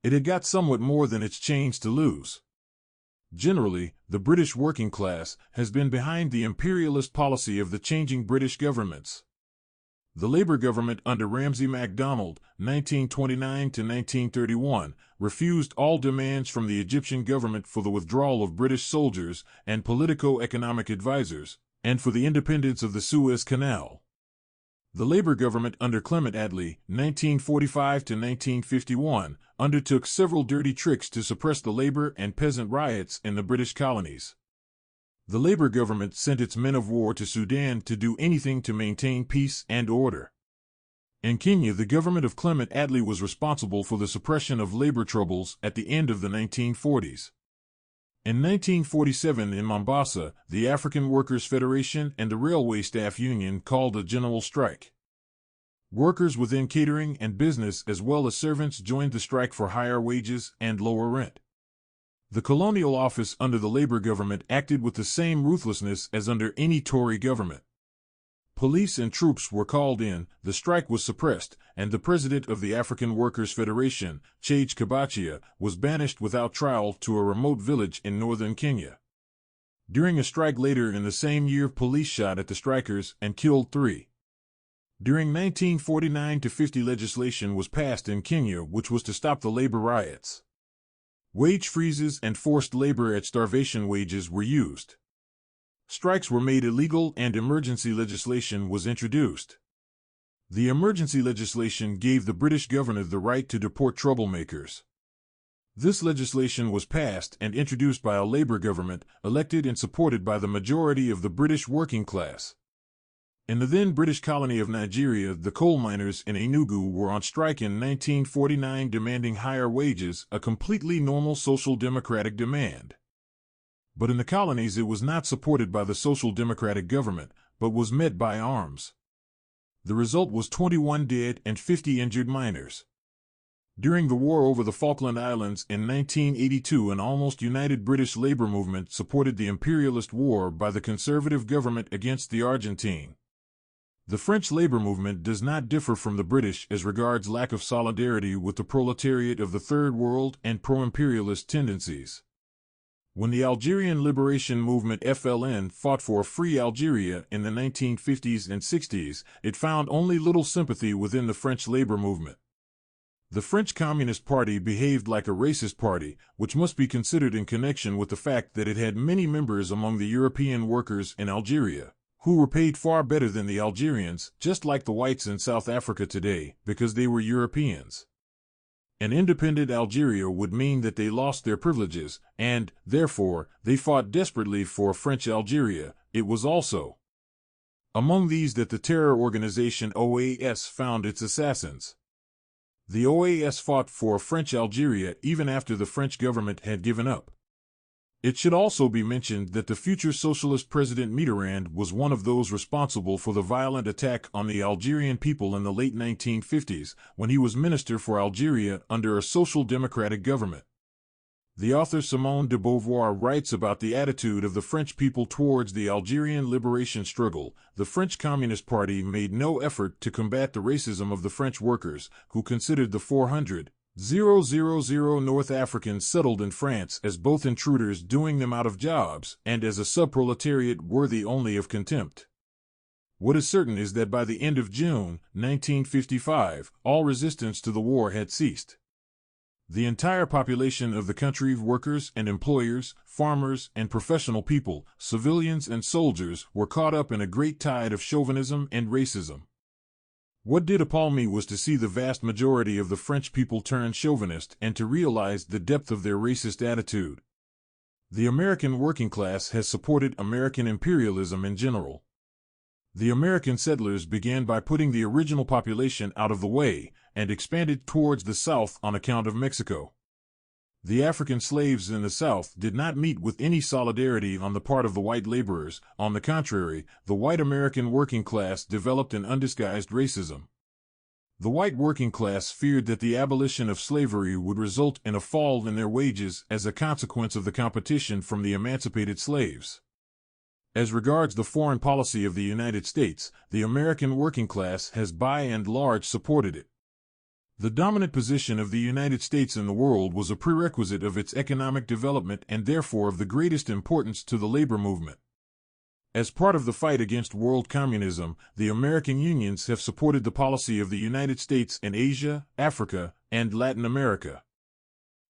It had got somewhat more than its chains to lose. Generally, the British working class has been behind the imperialist policy of the changing British governments. The Labour government under Ramsay MacDonald, 1929 to 1931, refused all demands from the Egyptian government for the withdrawal of British soldiers and politico-economic advisors, and for the independence of the Suez Canal. The Labour government under Clement Attlee, 1945 to 1951, undertook several dirty tricks to suppress the labour and peasant riots in the British colonies. The Labour government sent its men of war to Sudan to do anything to maintain peace and order. In Kenya, the government of Clement Attlee was responsible for the suppression of labor troubles at the end of the 1940s. In 1947 in Mombasa, the African Workers' Federation and the Railway Staff Union called a general strike. Workers within catering and business as well as servants joined the strike for higher wages and lower rent. The Colonial Office under the Labour government acted with the same ruthlessness as under any Tory government. Police and troops were called in, the strike was suppressed, and the president of the African Workers' Federation, Chage Kabachia, was banished without trial to a remote village in northern Kenya. During a strike later in the same year, police shot at the strikers and killed 3. During 1949-50 legislation was passed in Kenya which was to stop the labor riots. Wage freezes and forced labor at starvation wages were used. Strikes were made illegal and emergency legislation was introduced. The emergency legislation gave the British governor the right to deport troublemakers. This legislation was passed and introduced by a Labour government, elected and supported by the majority of the British working class. In the then British colony of Nigeria, the coal miners in Enugu were on strike in 1949 demanding higher wages, a completely normal social democratic demand. But in the colonies it was not supported by the social democratic government, but was met by arms. The result was 21 dead and 50 injured miners. During the war over the Falkland Islands in 1982, an almost united British labor movement supported the imperialist war by the conservative government against the Argentine. The French labor movement does not differ from the British as regards lack of solidarity with the proletariat of the Third World and pro-imperialist tendencies. When the Algerian Liberation Movement FLN fought for a free Algeria in the 1950s and 60s, it found only little sympathy within the French labor movement. The French Communist Party behaved like a racist party, which must be considered in connection with the fact that it had many members among the European workers in Algeria, who were paid far better than the Algerians, just like the whites in South Africa today, because they were Europeans. An independent Algeria would mean that they lost their privileges, and, therefore, they fought desperately for a French Algeria. It was also among these that the terror organization OAS found its assassins. The OAS fought for a French Algeria even after the French government had given up. It should also be mentioned that the future socialist President Mitterrand was one of those responsible for the violent attack on the Algerian people in the late 1950s, when he was Minister for Algeria under a social democratic government. The author Simone de Beauvoir writes about the attitude of the French people towards the Algerian liberation struggle. The French Communist Party made no effort to combat the racism of the French workers, who considered the 400,000 North Africans settled in France as both intruders doing them out of jobs and as a subproletariat worthy only of contempt. What is certain is that by the end of June 1955, all resistance to the war had ceased. The entire population of the country, workers and employers, farmers and professional people, civilians and soldiers, were caught up in a great tide of chauvinism and racism. What did appall me was to see the vast majority of the French people turn chauvinist and to realize the depth of their racist attitude. The American working class has supported American imperialism in general. The American settlers began by putting the original population out of the way and expanded towards the South on account of Mexico. The African slaves in the South did not meet with any solidarity on the part of the white laborers. On the contrary, the white American working class developed an undisguised racism. The white working class feared that the abolition of slavery would result in a fall in their wages as a consequence of the competition from the emancipated slaves. As regards the foreign policy of the United States, the American working class has by and large supported it. The dominant position of the United States in the world was a prerequisite of its economic development and therefore of the greatest importance to the labor movement. As part of the fight against world communism, the American unions have supported the policy of the United States in Asia, Africa, and Latin America.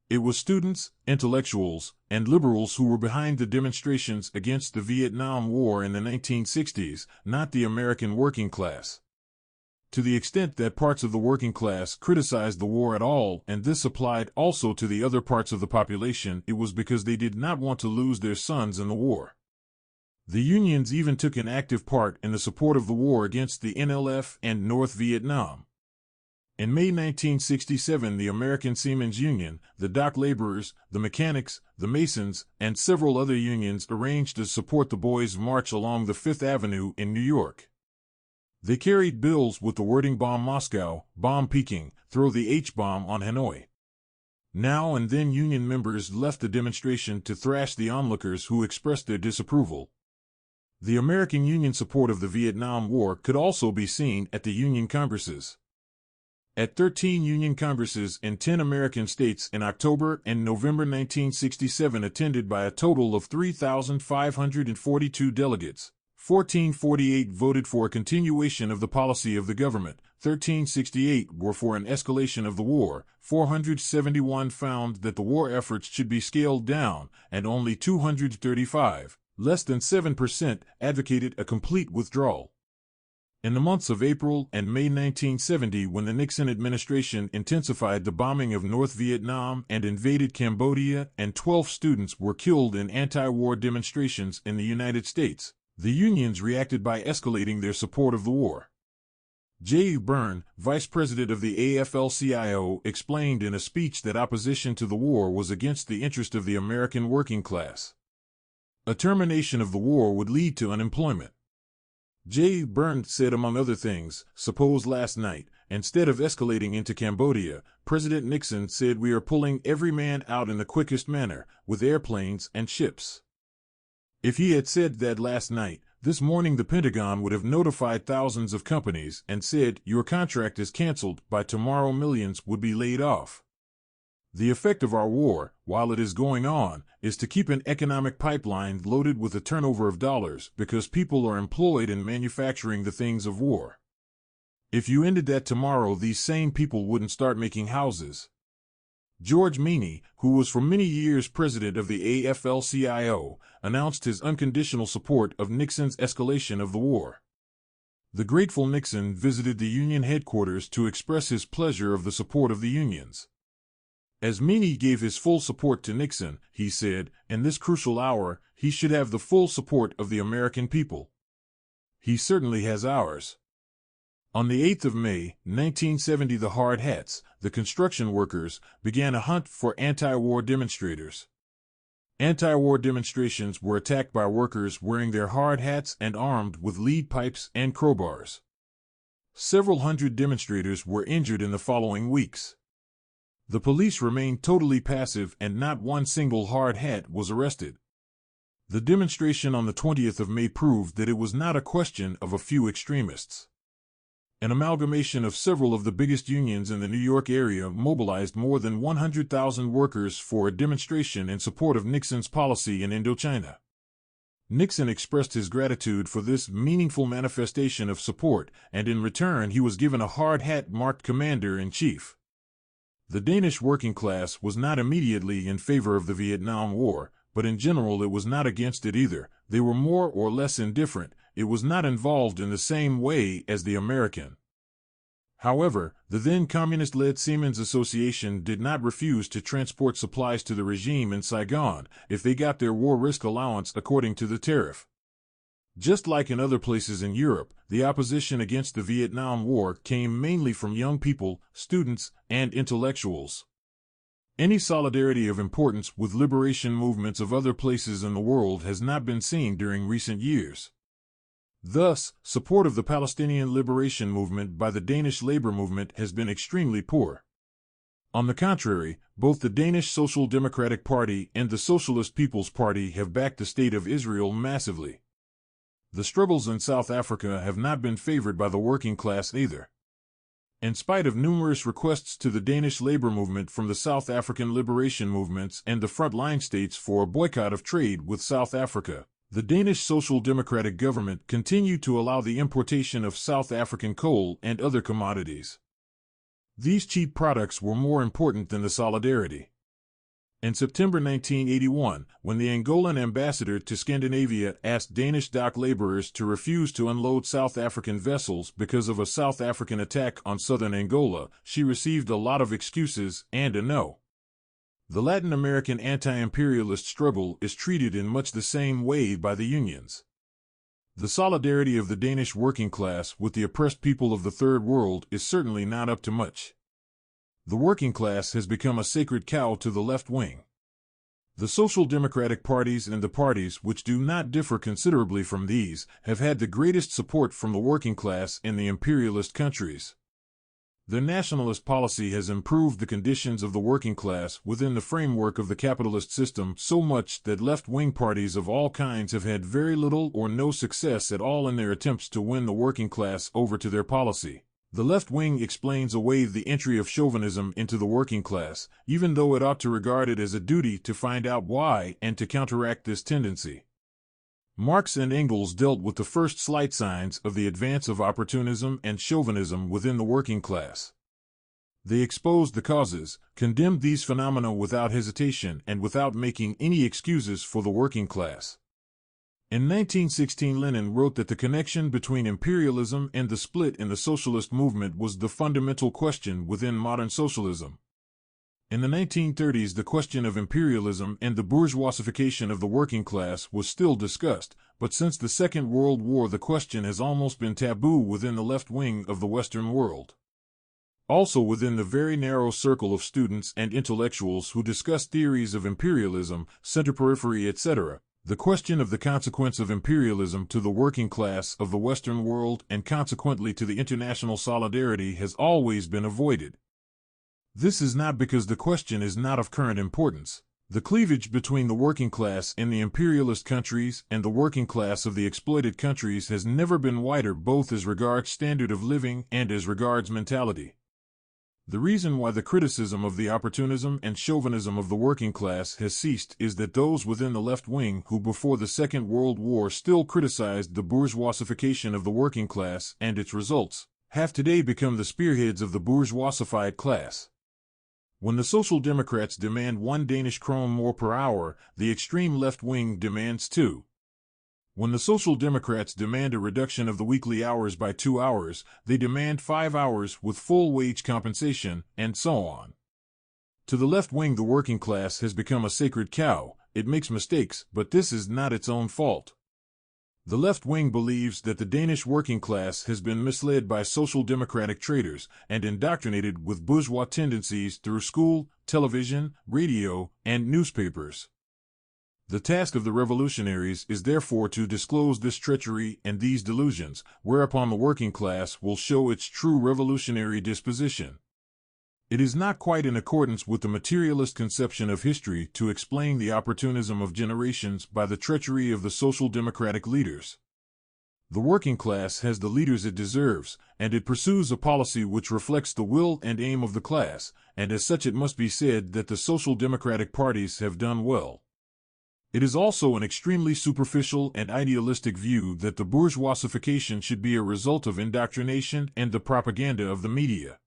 It was students, intellectuals, and liberals who were behind the demonstrations against the Vietnam War in the 1960s, not the American working class. To the extent that parts of the working class criticized the war at all, and this applied also to the other parts of the population, it was because they did not want to lose their sons in the war. The unions even took an active part in the support of the war against the NLF and North Vietnam. In May 1967, the American Seamen's Union, the dock laborers, the mechanics, the masons, and several other unions arranged to support the Boys' March along the Fifth Avenue in New York. They carried bills with the wording "Bomb Moscow, Bomb Peking, Throw the H-Bomb on Hanoi." Now and then union members left the demonstration to thrash the onlookers who expressed their disapproval. The American Union support of the Vietnam War could also be seen at the Union Congresses. At 13 Union Congresses in 10 American states in October and November 1967, attended by a total of 3,542 delegates, 1,448 voted for a continuation of the policy of the government, 1,368 were for an escalation of the war, 471 found that the war efforts should be scaled down, and only 235, less than 7%, advocated a complete withdrawal. In the months of April and May 1970, when the Nixon administration intensified the bombing of North Vietnam and invaded Cambodia, and 12 students were killed in anti-war demonstrations in the United States, the unions reacted by escalating their support of the war. J. Byrne, vice president of the AFL-CIO, explained in a speech that opposition to the war was against the interest of the American working class. A termination of the war would lead to unemployment. J. Byrne said, among other things, "Suppose last night, instead of escalating into Cambodia, President Nixon said we are pulling every man out in the quickest manner, with airplanes and ships. If he had said that last night, this morning the Pentagon would have notified thousands of companies and said, your contract is canceled, by tomorrow millions would be laid off. The effect of our war, while it is going on, is to keep an economic pipeline loaded with a turnover of dollars because people are employed in manufacturing the things of war. If you ended that tomorrow, these same people wouldn't start making houses. George Meany, who was for many years president of the AFL-CIO, announced his unconditional support of Nixon's escalation of the war. The grateful Nixon visited the Union headquarters to express his pleasure of the support of the unions. As Meany gave his full support to Nixon, he said, "In this crucial hour, he should have the full support of the American people. He certainly has ours." On the 8th of May, 1970, the hard hats, the construction workers, began a hunt for anti-war demonstrators. Anti-war demonstrations were attacked by workers wearing their hard hats and armed with lead pipes and crowbars. Several hundred demonstrators were injured in the following weeks. The police remained totally passive and not one single hard hat was arrested. The demonstration on the 20th of May proved that it was not a question of a few extremists. An amalgamation of several of the biggest unions in the New York area mobilized more than 100,000 workers for a demonstration in support of Nixon's policy in Indochina. Nixon expressed his gratitude for this meaningful manifestation of support, and in return he was given a hard hat marked Commander-in-Chief. The Danish working class was not immediately in favor of the Vietnam War, but in general it was not against it either. They were more or less indifferent. It was not involved in the same way as the American. However, the then communist-led Seamen's Association did not refuse to transport supplies to the regime in Saigon if they got their war risk allowance according to the tariff. Just like in other places in Europe, the opposition against the Vietnam War came mainly from young people, students, and intellectuals. Any solidarity of importance with liberation movements of other places in the world has not been seen during recent years. Thus, support of the Palestinian liberation movement by the Danish labor movement has been extremely poor. On the contrary, both the Danish Social Democratic Party and the Socialist People's Party have backed the State of Israel massively. The struggles in South Africa have not been favored by the working class either. In spite of numerous requests to the Danish labor movement from the South African liberation movements and the frontline states for a boycott of trade with South Africa, the Danish Social Democratic government continued to allow the importation of South African coal and other commodities. These cheap products were more important than the solidarity. In September 1981, when the Angolan ambassador to Scandinavia asked Danish dock laborers to refuse to unload South African vessels because of a South African attack on southern Angola, she received a lot of excuses and a no. The Latin American anti-imperialist struggle is treated in much the same way by the unions. The solidarity of the Danish working class with the oppressed people of the Third World is certainly not up to much. The working class has become a sacred cow to the left wing. The social democratic parties and the parties which do not differ considerably from these have had the greatest support from the working class in the imperialist countries. Their nationalist policy has improved the conditions of the working class within the framework of the capitalist system so much that left-wing parties of all kinds have had very little or no success at all in their attempts to win the working class over to their policy. The left wing explains away the entry of chauvinism into the working class, even though it ought to regard it as a duty to find out why and to counteract this tendency. Marx and Engels dealt with the first slight signs of the advance of opportunism and chauvinism within the working class. They exposed the causes, condemned these phenomena without hesitation and without making any excuses for the working class. In 1916, Lenin wrote that the connection between imperialism and the split in the socialist movement was the fundamental question within modern socialism. In the 1930s, the question of imperialism and the bourgeoisification of the working class was still discussed, but since the Second World War the question has almost been taboo within the left wing of the Western world. Also within the very narrow circle of students and intellectuals who discuss theories of imperialism, center-periphery, etc., the question of the consequence of imperialism to the working class of the Western world and consequently to the international solidarity has always been avoided. This is not because the question is not of current importance. The cleavage between the working class in the imperialist countries and the working class of the exploited countries has never been wider, both as regards standard of living and as regards mentality. The reason why the criticism of the opportunism and chauvinism of the working class has ceased is that those within the left wing who before the Second World War still criticized the bourgeoisification of the working class and its results, have today become the spearheads of the bourgeoisified class. When the Social Democrats demand 1 Danish krone more per hour, the extreme left wing demands 2. When the Social Democrats demand a reduction of the weekly hours by 2 hours, they demand 5 hours with full wage compensation, and so on. To the left wing, the working class has become a sacred cow. It makes mistakes, but this is not its own fault. The left wing believes that the Danish working class has been misled by social democratic traders and indoctrinated with bourgeois tendencies through school, television, radio, and newspapers. The task of the revolutionaries is therefore to disclose this treachery and these delusions, whereupon the working class will show its true revolutionary disposition. It is not quite in accordance with the materialist conception of history to explain the opportunism of generations by the treachery of the social democratic leaders. The working class has the leaders it deserves, and it pursues a policy which reflects the will and aim of the class, and as such it must be said that the social democratic parties have done well. It is also an extremely superficial and idealistic view that the bourgeoisification should be a result of indoctrination and the propaganda of the media.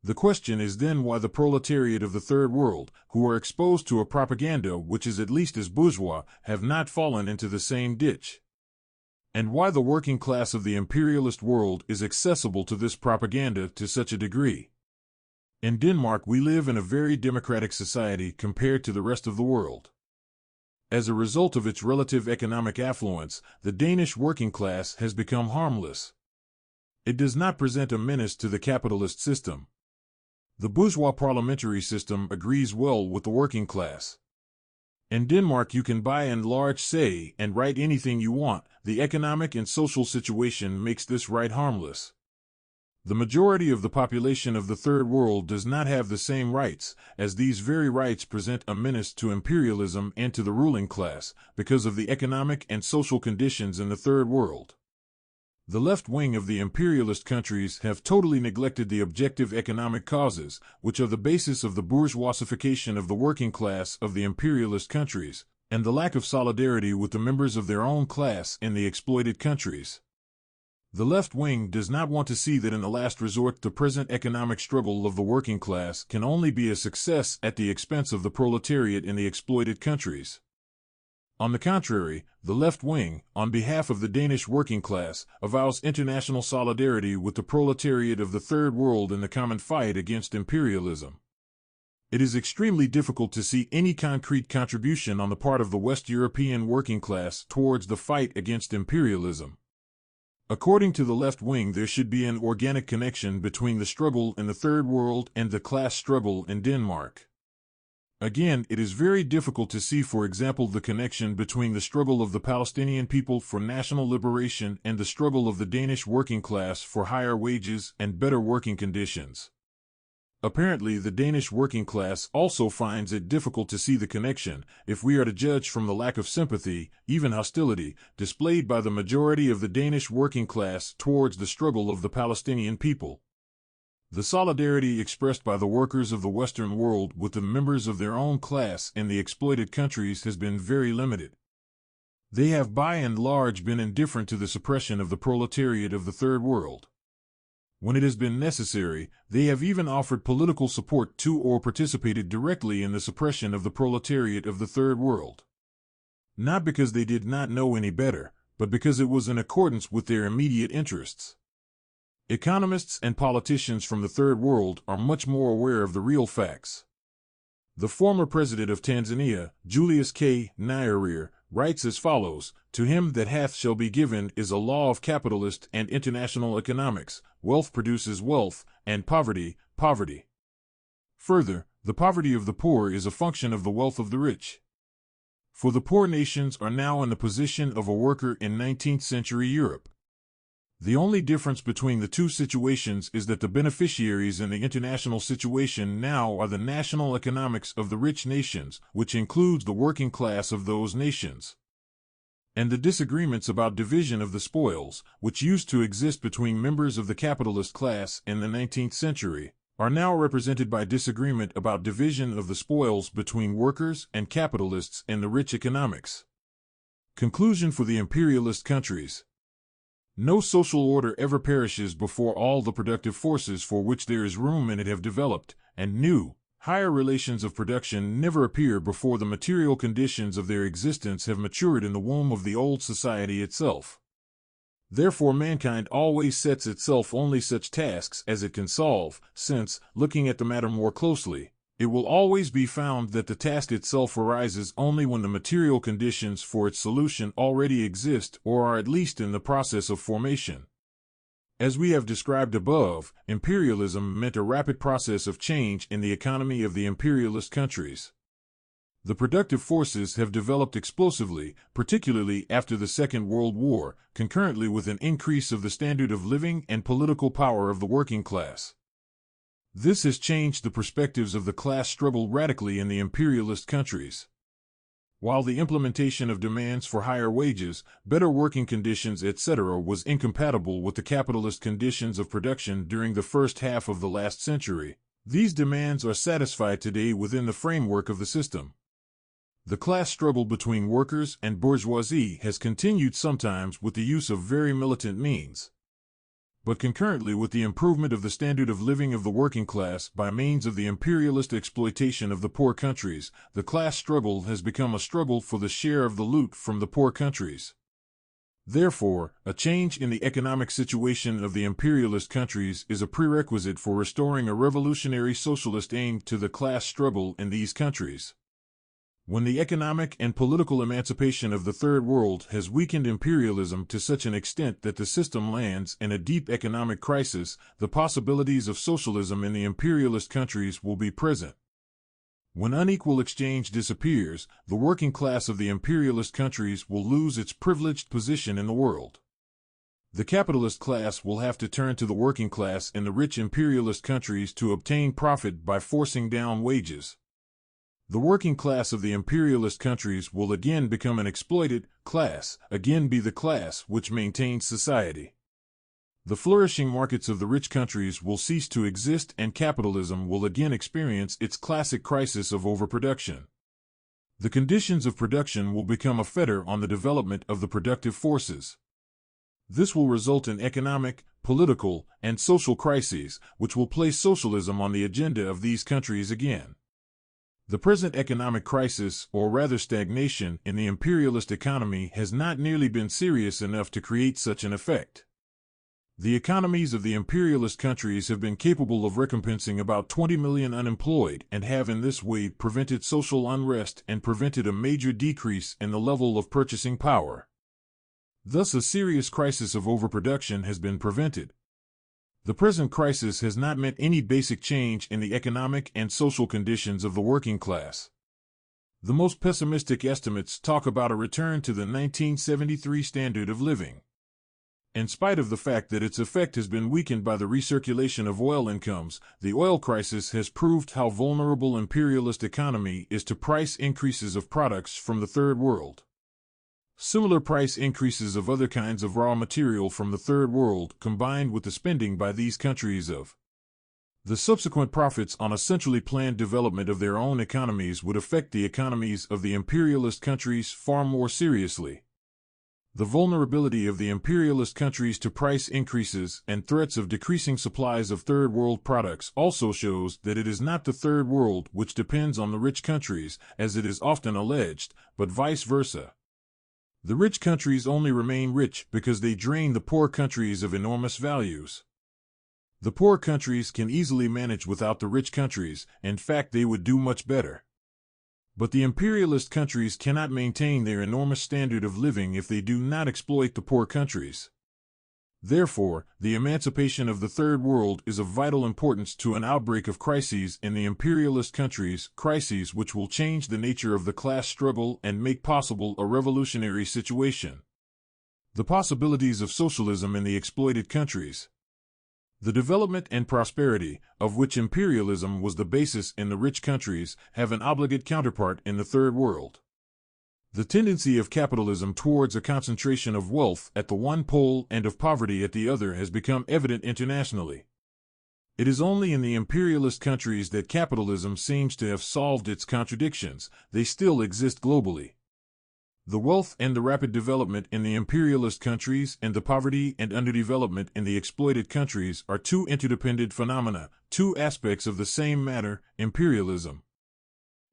The question is then why the proletariat of the Third World, who are exposed to a propaganda which is at least as bourgeois, have not fallen into the same ditch. And why the working class of the imperialist world is accessible to this propaganda to such a degree. In Denmark we live in a very democratic society compared to the rest of the world. As a result of its relative economic affluence, the Danish working class has become harmless. It does not present a menace to the capitalist system. The bourgeois parliamentary system agrees well with the working class. In Denmark you can buy and large say and write anything you want. The economic and social situation makes this right harmless. The majority of the population of the Third World does not have the same rights, as these very rights present a menace to imperialism and to the ruling class, because of the economic and social conditions in the Third World. The left wing of the imperialist countries have totally neglected the objective economic causes, which are the basis of the bourgeoisification of the working class of the imperialist countries, and the lack of solidarity with the members of their own class in the exploited countries. The left wing does not want to see that in the last resort the present economic struggle of the working class can only be a success at the expense of the proletariat in the exploited countries. On the contrary, the left wing, on behalf of the Danish working class, avows international solidarity with the proletariat of the Third World in the common fight against imperialism. It is extremely difficult to see any concrete contribution on the part of the West European working class towards the fight against imperialism. According to the left wing, there should be an organic connection between the struggle in the Third World and the class struggle in Denmark. Again, it is very difficult to see, for example, the connection between the struggle of the Palestinian people for national liberation and the struggle of the Danish working class for higher wages and better working conditions. Apparently, the Danish working class also finds it difficult to see the connection, if we are to judge from the lack of sympathy, even hostility, displayed by the majority of the Danish working class towards the struggle of the Palestinian people. The solidarity expressed by the workers of the Western world with the members of their own class in the exploited countries has been very limited. They have by and large been indifferent to the suppression of the proletariat of the Third World. When it has been necessary, they have even offered political support to or participated directly in the suppression of the proletariat of the Third World. Not because they did not know any better, but because it was in accordance with their immediate interests. Economists and politicians from the Third World are much more aware of the real facts. The former president of Tanzania, Julius K. Nyerere, writes as follows: "To him that hath shall be given is a law of capitalist and international economics. Wealth produces wealth, and poverty, poverty. Further, the poverty of the poor is a function of the wealth of the rich. For the poor nations are now in the position of a worker in 19th century Europe. The only difference between the two situations is that the beneficiaries in the international situation now are the national economics of the rich nations, which includes the working class of those nations. And the disagreements about division of the spoils, which used to exist between members of the capitalist class in the 19th century, are now represented by disagreement about division of the spoils between workers and capitalists in the rich economics." Conclusion for the imperialist countries. No social order ever perishes before all the productive forces for which there is room in it have developed, and new, Higher relations of production never appear before the material conditions of their existence have matured in the womb of the old society itself. Therefore, mankind always sets itself only such tasks as it can solve, since, looking at the matter more closely, it will always be found that the task itself arises only when the material conditions for its solution already exist or are at least in the process of formation. As we have described above, imperialism meant a rapid process of change in the economy of the imperialist countries. The productive forces have developed explosively, particularly after the Second World War, concurrently with an increase of the standard of living and political power of the working class. This has changed the perspectives of the class struggle radically in the imperialist countries. While the implementation of demands for higher wages, better working conditions, etc., was incompatible with the capitalist conditions of production during the first half of the last century, these demands are satisfied today within the framework of the system. The class struggle between workers and bourgeoisie has continued, sometimes with the use of very militant means, but concurrently with the improvement of the standard of living of the working class by means of the imperialist exploitation of the poor countries. The class struggle has become a struggle for the share of the loot from the poor countries. Therefore, a change in the economic situation of the imperialist countries is a prerequisite for restoring a revolutionary socialist aim to the class struggle in these countries. When the economic and political emancipation of the Third World has weakened imperialism to such an extent that the system lands in a deep economic crisis, the possibilities of socialism in the imperialist countries will be present. When unequal exchange disappears, the working class of the imperialist countries will lose its privileged position in the world. The capitalist class will have to turn to the working class in the rich imperialist countries to obtain profit by forcing down wages. The working class of the imperialist countries will again become an exploited class, again be the class which maintains society. The flourishing markets of the rich countries will cease to exist, and capitalism will again experience its classic crisis of overproduction. The conditions of production will become a fetter on the development of the productive forces. This will result in economic, political, and social crises, which will place socialism on the agenda of these countries again. The present economic crisis, or rather stagnation, in the imperialist economy has not nearly been serious enough to create such an effect. The economies of the imperialist countries have been capable of recompensing about 20 million unemployed and have in this way prevented social unrest and prevented a major decrease in the level of purchasing power. Thus, a serious crisis of overproduction has been prevented. The present crisis has not meant any basic change in the economic and social conditions of the working class. The most pessimistic estimates talk about a return to the 1973 standard of living. In spite of the fact that its effect has been weakened by the recirculation of oil incomes, the oil crisis has proved how vulnerable imperialist economy is to price increases of products from the Third World. Similar price increases of other kinds of raw material from the Third World, combined with the spending by these countries of the subsequent profits on a centrally planned development of their own economies, would affect the economies of the imperialist countries far more seriously. The vulnerability of the imperialist countries to price increases and threats of decreasing supplies of Third World products also shows that it is not the Third World which depends on the rich countries, as it is often alleged, but vice versa. The rich countries only remain rich because they drain the poor countries of enormous values. The poor countries can easily manage without the rich countries, in fact they would do much better. But the imperialist countries cannot maintain their enormous standard of living if they do not exploit the poor countries. Therefore, the emancipation of the Third World is of vital importance to an outbreak of crises in the imperialist countries, crises which will change the nature of the class struggle and make possible a revolutionary situation. The possibilities of socialism in the exploited countries. The development and prosperity, of which imperialism was the basis in the rich countries, have an obligate counterpart in the Third World. The tendency of capitalism towards a concentration of wealth at the one pole and of poverty at the other has become evident internationally. It is only in the imperialist countries that capitalism seems to have solved its contradictions. They still exist globally. The wealth and the rapid development in the imperialist countries and the poverty and underdevelopment in the exploited countries are two interdependent phenomena, two aspects of the same matter, imperialism.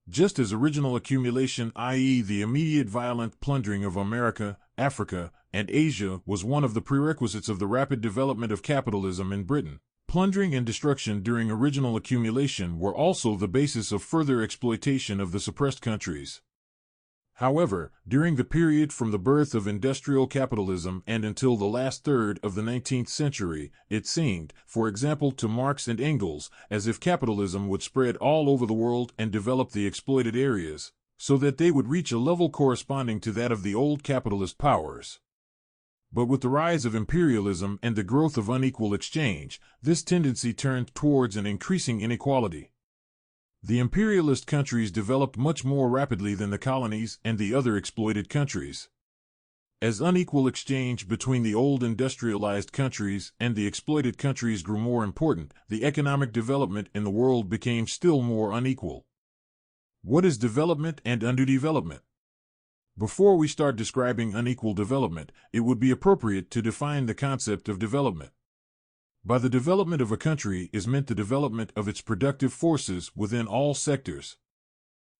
Just as original accumulation, i.e., the immediate violent plundering of America, Africa, and Asia, was one of the prerequisites of the rapid development of capitalism in Britain, plundering and destruction during original accumulation were also the basis of further exploitation of the suppressed countries. However, during the period from the birth of industrial capitalism and until the last third of the 19th century, it seemed, for example to Marx and Engels, as if capitalism would spread all over the world and develop the exploited areas, so that they would reach a level corresponding to that of the old capitalist powers. But with the rise of imperialism and the growth of unequal exchange, this tendency turned towards an increasing inequality. The imperialist countries developed much more rapidly than the colonies and the other exploited countries. As unequal exchange between the old industrialized countries and the exploited countries grew more important, the economic development in the world became still more unequal. What is development and underdevelopment? Before we start describing unequal development, it would be appropriate to define the concept of development. By the development of a country is meant the development of its productive forces within all sectors.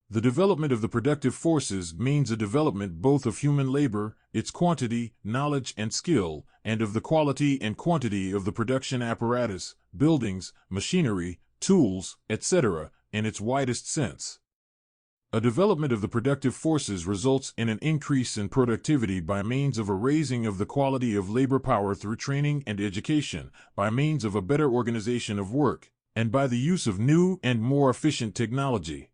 The development of the productive forces means a development both of human labor, its quantity, knowledge, and skill, and of the quality and quantity of the production apparatus, buildings, machinery, tools, etc., in its widest sense. A development of the productive forces results in an increase in productivity by means of a raising of the quality of labor power through training and education, by means of a better organization of work, and by the use of new and more efficient technology.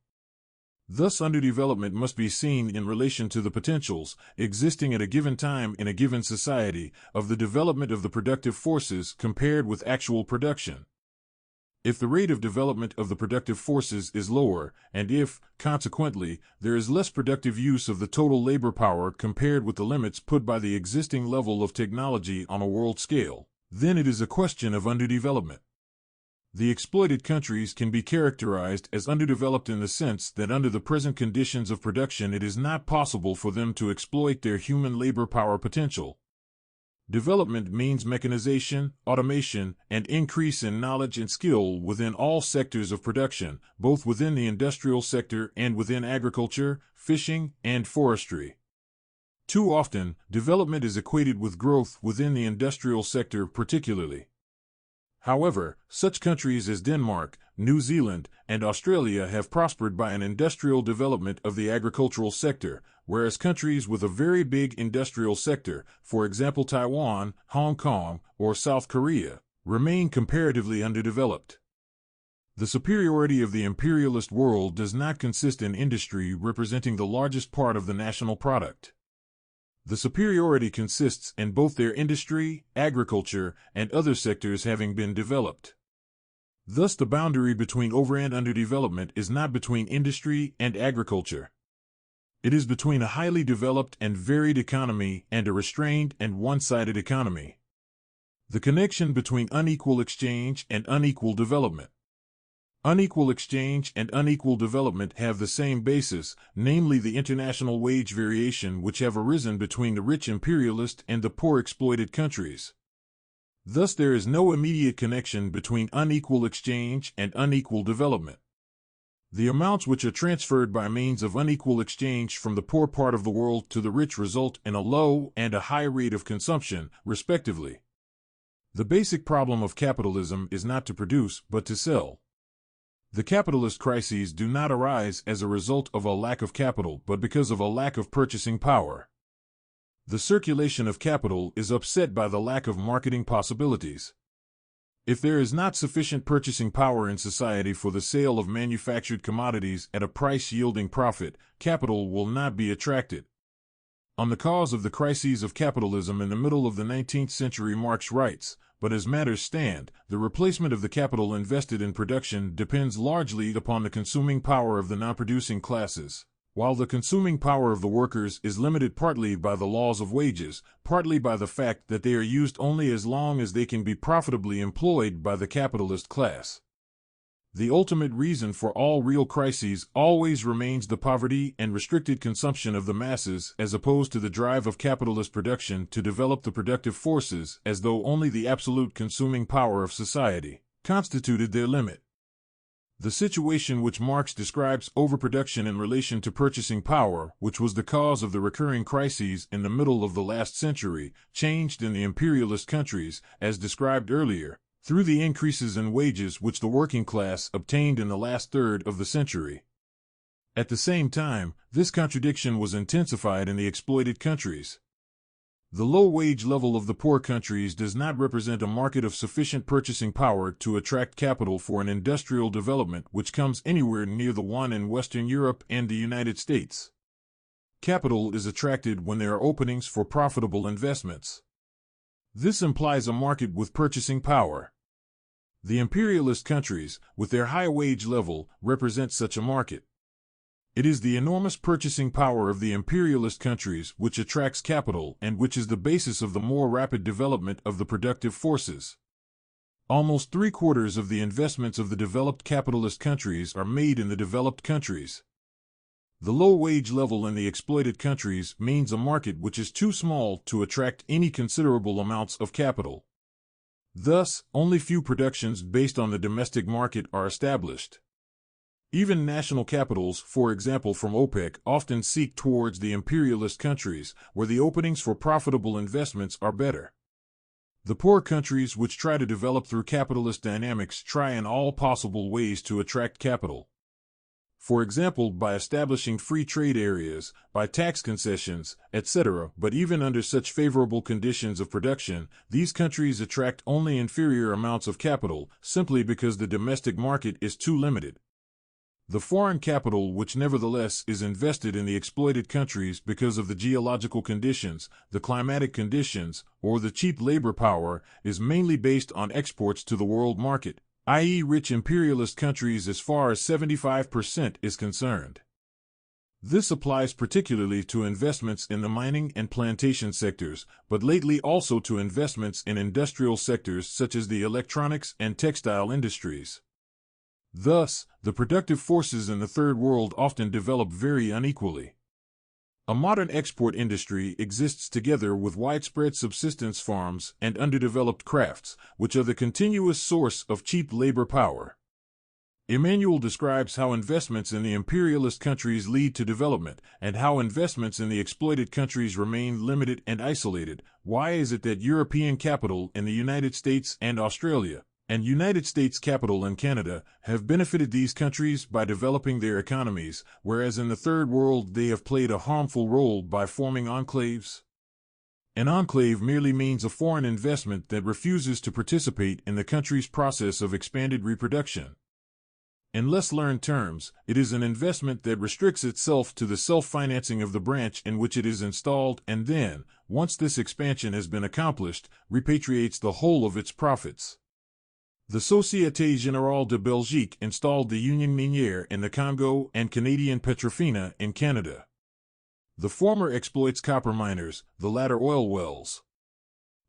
Thus, underdevelopment must be seen in relation to the potentials existing at a given time in a given society of the development of the productive forces compared with actual production. If the rate of development of the productive forces is lower, and if, consequently, there is less productive use of the total labor power compared with the limits put by the existing level of technology on a world scale, then it is a question of underdevelopment. The exploited countries can be characterized as underdeveloped in the sense that under the present conditions of production it is not possible for them to exploit their human labor power potential. Development means mechanization, automation, and increase in knowledge and skill within all sectors of production, both within the industrial sector and within agriculture, fishing, and forestry. Too often, development is equated with growth within the industrial sector particularly. However, such countries as Denmark, New Zealand, and Australia have prospered by an industrial development of the agricultural sector, whereas countries with a very big industrial sector, for example Taiwan, Hong Kong, or South Korea, remain comparatively underdeveloped. The superiority of the imperialist world does not consist in industry representing the largest part of the national product. The superiority consists in both their industry, agriculture, and other sectors having been developed. Thus, the boundary between over- and underdevelopment is not between industry and agriculture. It is between a highly developed and varied economy and a restrained and one-sided economy. The connection between unequal exchange and unequal development. Unequal exchange and unequal development have the same basis, namely the international wage variation which have arisen between the rich imperialist and the poor exploited countries. Thus there is no immediate connection between unequal exchange and unequal development. The amounts which are transferred by means of unequal exchange from the poor part of the world to the rich result in a low and a high rate of consumption, respectively. The basic problem of capitalism is not to produce, but to sell. The capitalist crises do not arise as a result of a lack of capital, but because of a lack of purchasing power. The circulation of capital is upset by the lack of marketing possibilities. If there is not sufficient purchasing power in society for the sale of manufactured commodities at a price yielding profit, capital will not be attracted. On the cause of the crises of capitalism in the middle of the 19th century, Marx writes, "But as matters stand, the replacement of the capital invested in production depends largely upon the consuming power of the non-producing classes, while the consuming power of the workers is limited partly by the laws of wages, partly by the fact that they are used only as long as they can be profitably employed by the capitalist class." The ultimate reason for all real crises always remains the poverty and restricted consumption of the masses, as opposed to the drive of capitalist production to develop the productive forces, as though only the absolute consuming power of society constituted their limit. The situation which Marx describes overproduction in relation to purchasing power, which was the cause of the recurring crises in the middle of the last century, changed in the imperialist countries, as described earlier, through the increases in wages which the working class obtained in the last third of the century. At the same time, this contradiction was intensified in the exploited countries. The low wage level of the poor countries does not represent a market of sufficient purchasing power to attract capital for an industrial development which comes anywhere near the one in Western Europe and the United States. Capital is attracted when there are openings for profitable investments. This implies a market with purchasing power. The imperialist countries, with their high wage level, represent such a market. It is the enormous purchasing power of the imperialist countries which attracts capital and which is the basis of the more rapid development of the productive forces. Almost 3/4 of the investments of the developed capitalist countries are made in the developed countries. The low wage level in the exploited countries means a market which is too small to attract any considerable amounts of capital. Thus, only few productions based on the domestic market are established. Even national capitals, for example from OPEC, often seek towards the imperialist countries, where the openings for profitable investments are better. The poor countries which try to develop through capitalist dynamics try in all possible ways to attract capital. For example, by establishing free trade areas, by tax concessions, etc. But even under such favorable conditions of production, these countries attract only inferior amounts of capital, simply because the domestic market is too limited. The foreign capital which nevertheless is invested in the exploited countries because of the geological conditions, the climatic conditions, or the cheap labor power, is mainly based on exports to the world market, i.e. rich imperialist countries as far as 75% is concerned. This applies particularly to investments in the mining and plantation sectors, but lately also to investments in industrial sectors such as the electronics and textile industries. Thus, the productive forces in the Third World often develop very unequally. A modern export industry exists together with widespread subsistence farms and underdeveloped crafts, which are the continuous source of cheap labor power. Emmanuel describes how investments in the imperialist countries lead to development, and how investments in the exploited countries remain limited and isolated. Why is it that European capital in the United States and Australia, and United States capital in Canada, have benefited these countries by developing their economies, whereas in the Third World they have played a harmful role by forming enclaves? An enclave merely means a foreign investment that refuses to participate in the country's process of expanded reproduction. In less learned terms, it is an investment that restricts itself to the self-financing of the branch in which it is installed and then, once this expansion has been accomplished, repatriates the whole of its profits. The Société Générale de Belgique installed the Union Minière in the Congo and Canadian Petrofina in Canada. The former exploits copper miners, the latter oil wells.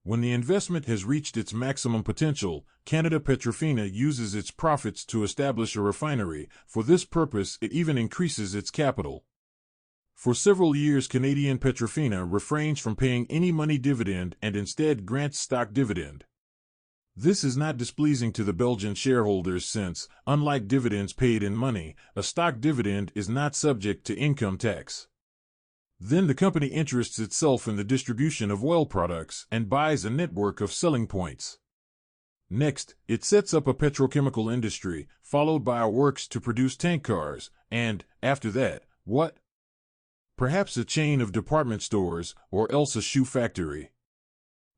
When the investment has reached its maximum potential, Canada Petrofina uses its profits to establish a refinery. For this purpose, it even increases its capital. For several years, Canadian Petrofina refrains from paying any money dividend and instead grants stock dividend. This is not displeasing to the Belgian shareholders since, unlike dividends paid in money, a stock dividend is not subject to income tax. Then the company interests itself in the distribution of oil products and buys a network of selling points. Next, it sets up a petrochemical industry, followed by a works to produce tank cars, and, after that, what? Perhaps a chain of department stores, or else a shoe factory.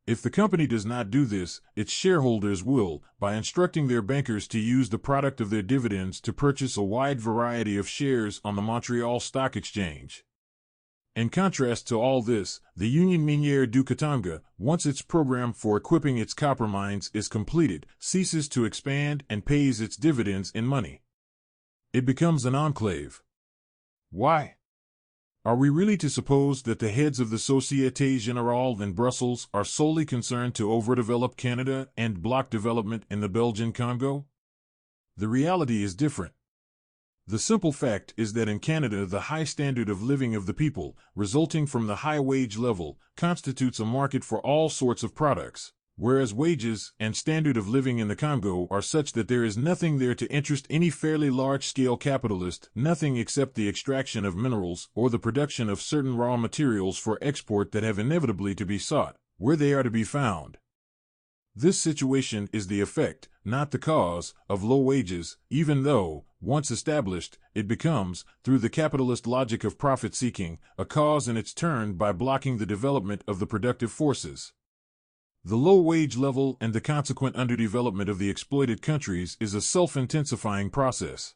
If the company does not do this, its shareholders will, by instructing their bankers to use the product of their dividends to purchase a wide variety of shares on the Montreal Stock Exchange. In contrast to all this, the Union Minière du Katanga, once its program for equipping its copper mines is completed, ceases to expand and pays its dividends in money. It becomes an enclave. Why? Are we really to suppose that the heads of the Société Générale in Brussels are solely concerned to overdevelop Canada and block development in the Belgian Congo? The reality is different. The simple fact is that in Canada, the high standard of living of the people, resulting from the high wage level, constitutes a market for all sorts of products, whereas wages and standard of living in the Congo are such that there is nothing there to interest any fairly large-scale capitalist, nothing except the extraction of minerals or the production of certain raw materials for export that have inevitably to be sought, where they are to be found. This situation is the effect, not the cause, of low wages, even though, once established, it becomes, through the capitalist logic of profit-seeking, a cause in its turn by blocking the development of the productive forces. The low wage level and the consequent underdevelopment of the exploited countries is a self-intensifying process.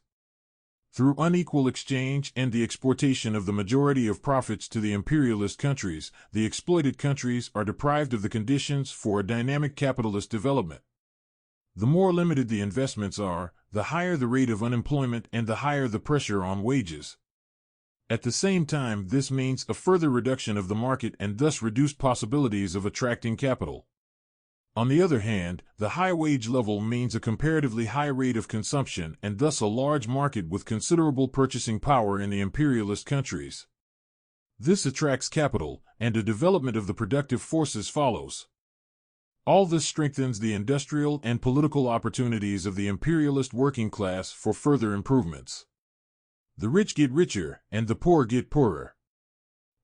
Through unequal exchange and the exportation of the majority of profits to the imperialist countries, the exploited countries are deprived of the conditions for a dynamic capitalist development. The more limited the investments are, the higher the rate of unemployment and the higher the pressure on wages. At the same time, this means a further reduction of the market and thus reduced possibilities of attracting capital. On the other hand, the high wage level means a comparatively high rate of consumption and thus a large market with considerable purchasing power in the imperialist countries. This attracts capital, and a development of the productive forces follows. All this strengthens the industrial and political opportunities of the imperialist working class for further improvements. The rich get richer, and the poor get poorer.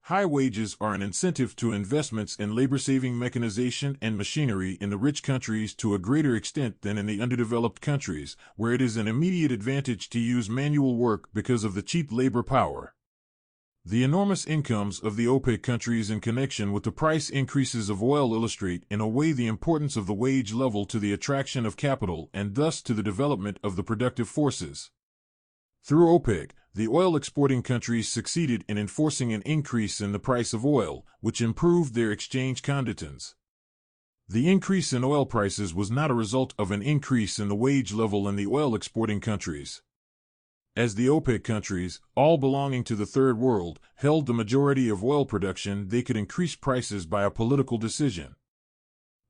High wages are an incentive to investments in labor-saving mechanization and machinery in the rich countries to a greater extent than in the underdeveloped countries, where it is an immediate advantage to use manual work because of the cheap labor power. The enormous incomes of the OPEC countries in connection with the price increases of oil illustrate in a way the importance of the wage level to the attraction of capital and thus to the development of the productive forces. Through OPEC, the oil-exporting countries succeeded in enforcing an increase in the price of oil, which improved their exchange conditions. The increase in oil prices was not a result of an increase in the wage level in the oil-exporting countries. As the OPEC countries, all belonging to the Third World, held the majority of oil production, they could increase prices by a political decision.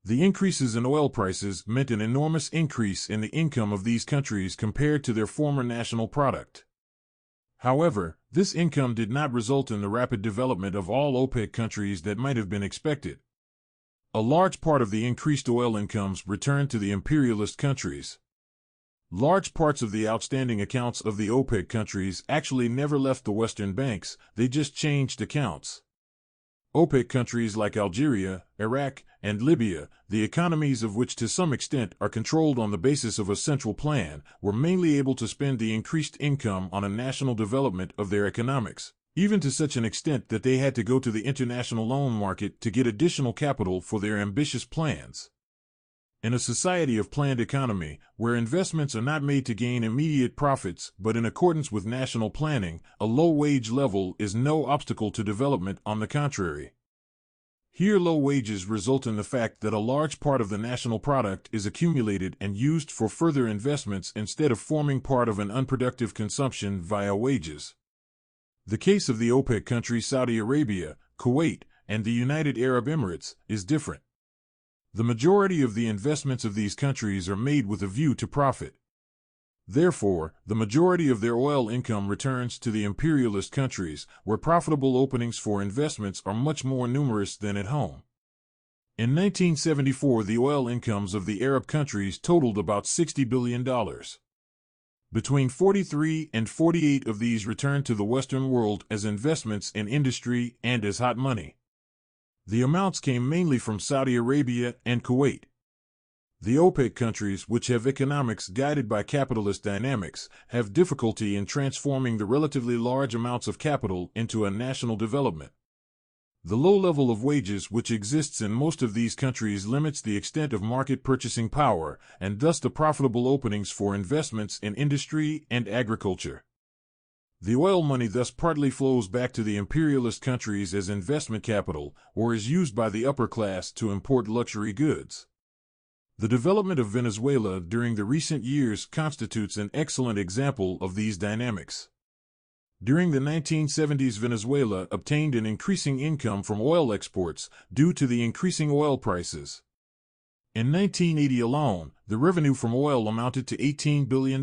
The increases in oil prices meant an enormous increase in the income of these countries compared to their former national product. However, this income did not result in the rapid development of all OPEC countries that might have been expected. A large part of the increased oil incomes returned to the imperialist countries. Large parts of the outstanding accounts of the OPEC countries actually never left the Western banks, they just changed accounts. OPEC countries like Algeria, Iraq, and Libya, the economies of which to some extent are controlled on the basis of a central plan, were mainly able to spend the increased income on a national development of their economics, even to such an extent that they had to go to the international loan market to get additional capital for their ambitious plans. In a society of planned economy, where investments are not made to gain immediate profits but in accordance with national planning, a low wage level is no obstacle to development, on the contrary. Here low wages result in the fact that a large part of the national product is accumulated and used for further investments instead of forming part of an unproductive consumption via wages. The case of the OPEC countries Saudi Arabia, Kuwait, and the United Arab Emirates is different. The majority of the investments of these countries are made with a view to profit. Therefore, the majority of their oil income returns to the imperialist countries, where profitable openings for investments are much more numerous than at home. In 1974, the oil incomes of the Arab countries totaled about $60 billion. Between 43 and 48 of these returned to the Western world as investments in industry and as hot money. The amounts came mainly from Saudi Arabia and Kuwait. The OPEC countries, which have economics guided by capitalist dynamics, have difficulty in transforming the relatively large amounts of capital into a national development. The low level of wages which exists in most of these countries limits the extent of market purchasing power, and thus the profitable openings for investments in industry and agriculture. The oil money thus partly flows back to the imperialist countries as investment capital, or is used by the upper class to import luxury goods. The development of Venezuela during the recent years constitutes an excellent example of these dynamics. During the 1970s, Venezuela obtained an increasing income from oil exports due to the increasing oil prices. In 1980 alone, the revenue from oil amounted to $18 billion.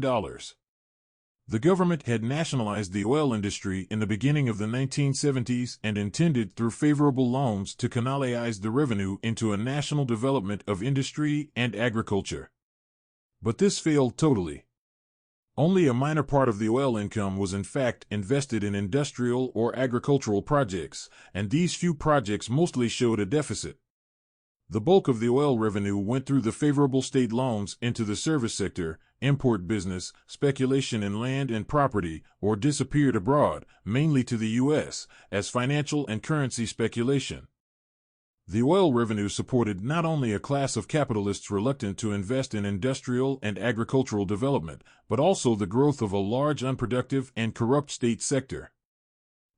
The government had nationalized the oil industry in the beginning of the 1970s and intended, through favorable loans, to canalize the revenue into a national development of industry and agriculture. But this failed totally. Only a minor part of the oil income was in fact invested in industrial or agricultural projects, and these few projects mostly showed a deficit. The bulk of the oil revenue went through the favorable state loans into the service sector, import business, speculation in land and property, or disappeared abroad, mainly to the U.S., as financial and currency speculation. The oil revenue supported not only a class of capitalists reluctant to invest in industrial and agricultural development, but also the growth of a large unproductive and corrupt state sector.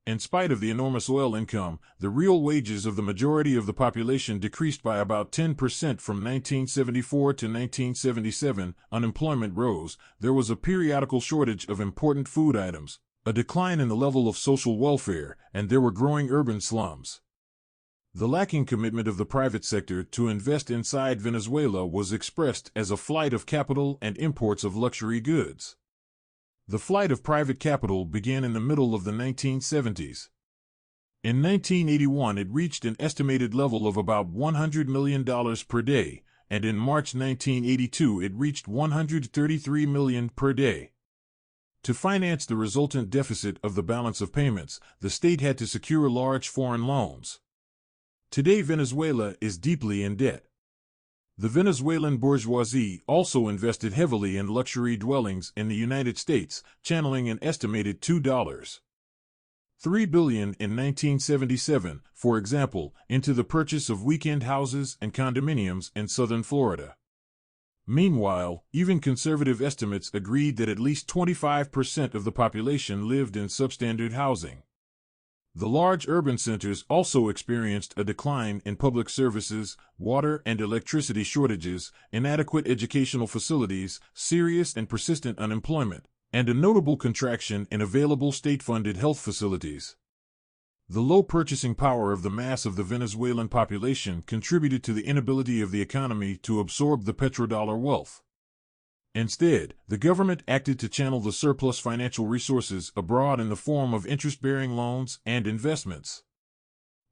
In spite of the enormous oil income, the real wages of the majority of the population decreased by about 10% from 1974 to 1977, unemployment rose, there was a periodical shortage of important food items, a decline in the level of social welfare, and there were growing urban slums. The lacking commitment of the private sector to invest inside Venezuela was expressed as a flight of capital and imports of luxury goods. The flight of private capital began in the middle of the 1970s. In 1981 it reached an estimated level of about $100 million per day, and in March 1982 it reached $133 million per day. To finance the resultant deficit of the balance of payments, the state had to secure large foreign loans. Today Venezuela is deeply in debt. The Venezuelan bourgeoisie also invested heavily in luxury dwellings in the United States, channeling an estimated $2.3 billion in 1977, for example, into the purchase of weekend houses and condominiums in southern Florida. Meanwhile, even conservative estimates agreed that at least 25% of the population lived in substandard housing. The large urban centers also experienced a decline in public services, water and electricity shortages, inadequate educational facilities, serious and persistent unemployment, and a notable contraction in available state-funded health facilities. The low purchasing power of the mass of the Venezuelan population contributed to the inability of the economy to absorb the petrodollar wealth. Instead, the government acted to channel the surplus financial resources abroad in the form of interest-bearing loans and investments.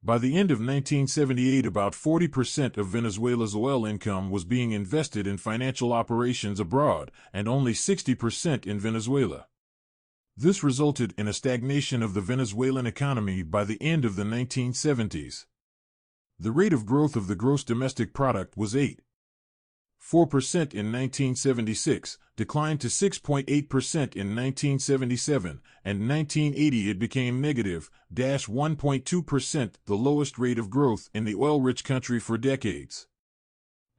By the end of 1978, about 40% of Venezuela's oil income was being invested in financial operations abroad, and only 60% in Venezuela. This resulted in a stagnation of the Venezuelan economy by the end of the 1970s. The rate of growth of the gross domestic product was 8.4% in 1976, declined to 6.8% in 1977, and in 1980 it became negative, 1.2%, the lowest rate of growth in the oil-rich country for decades.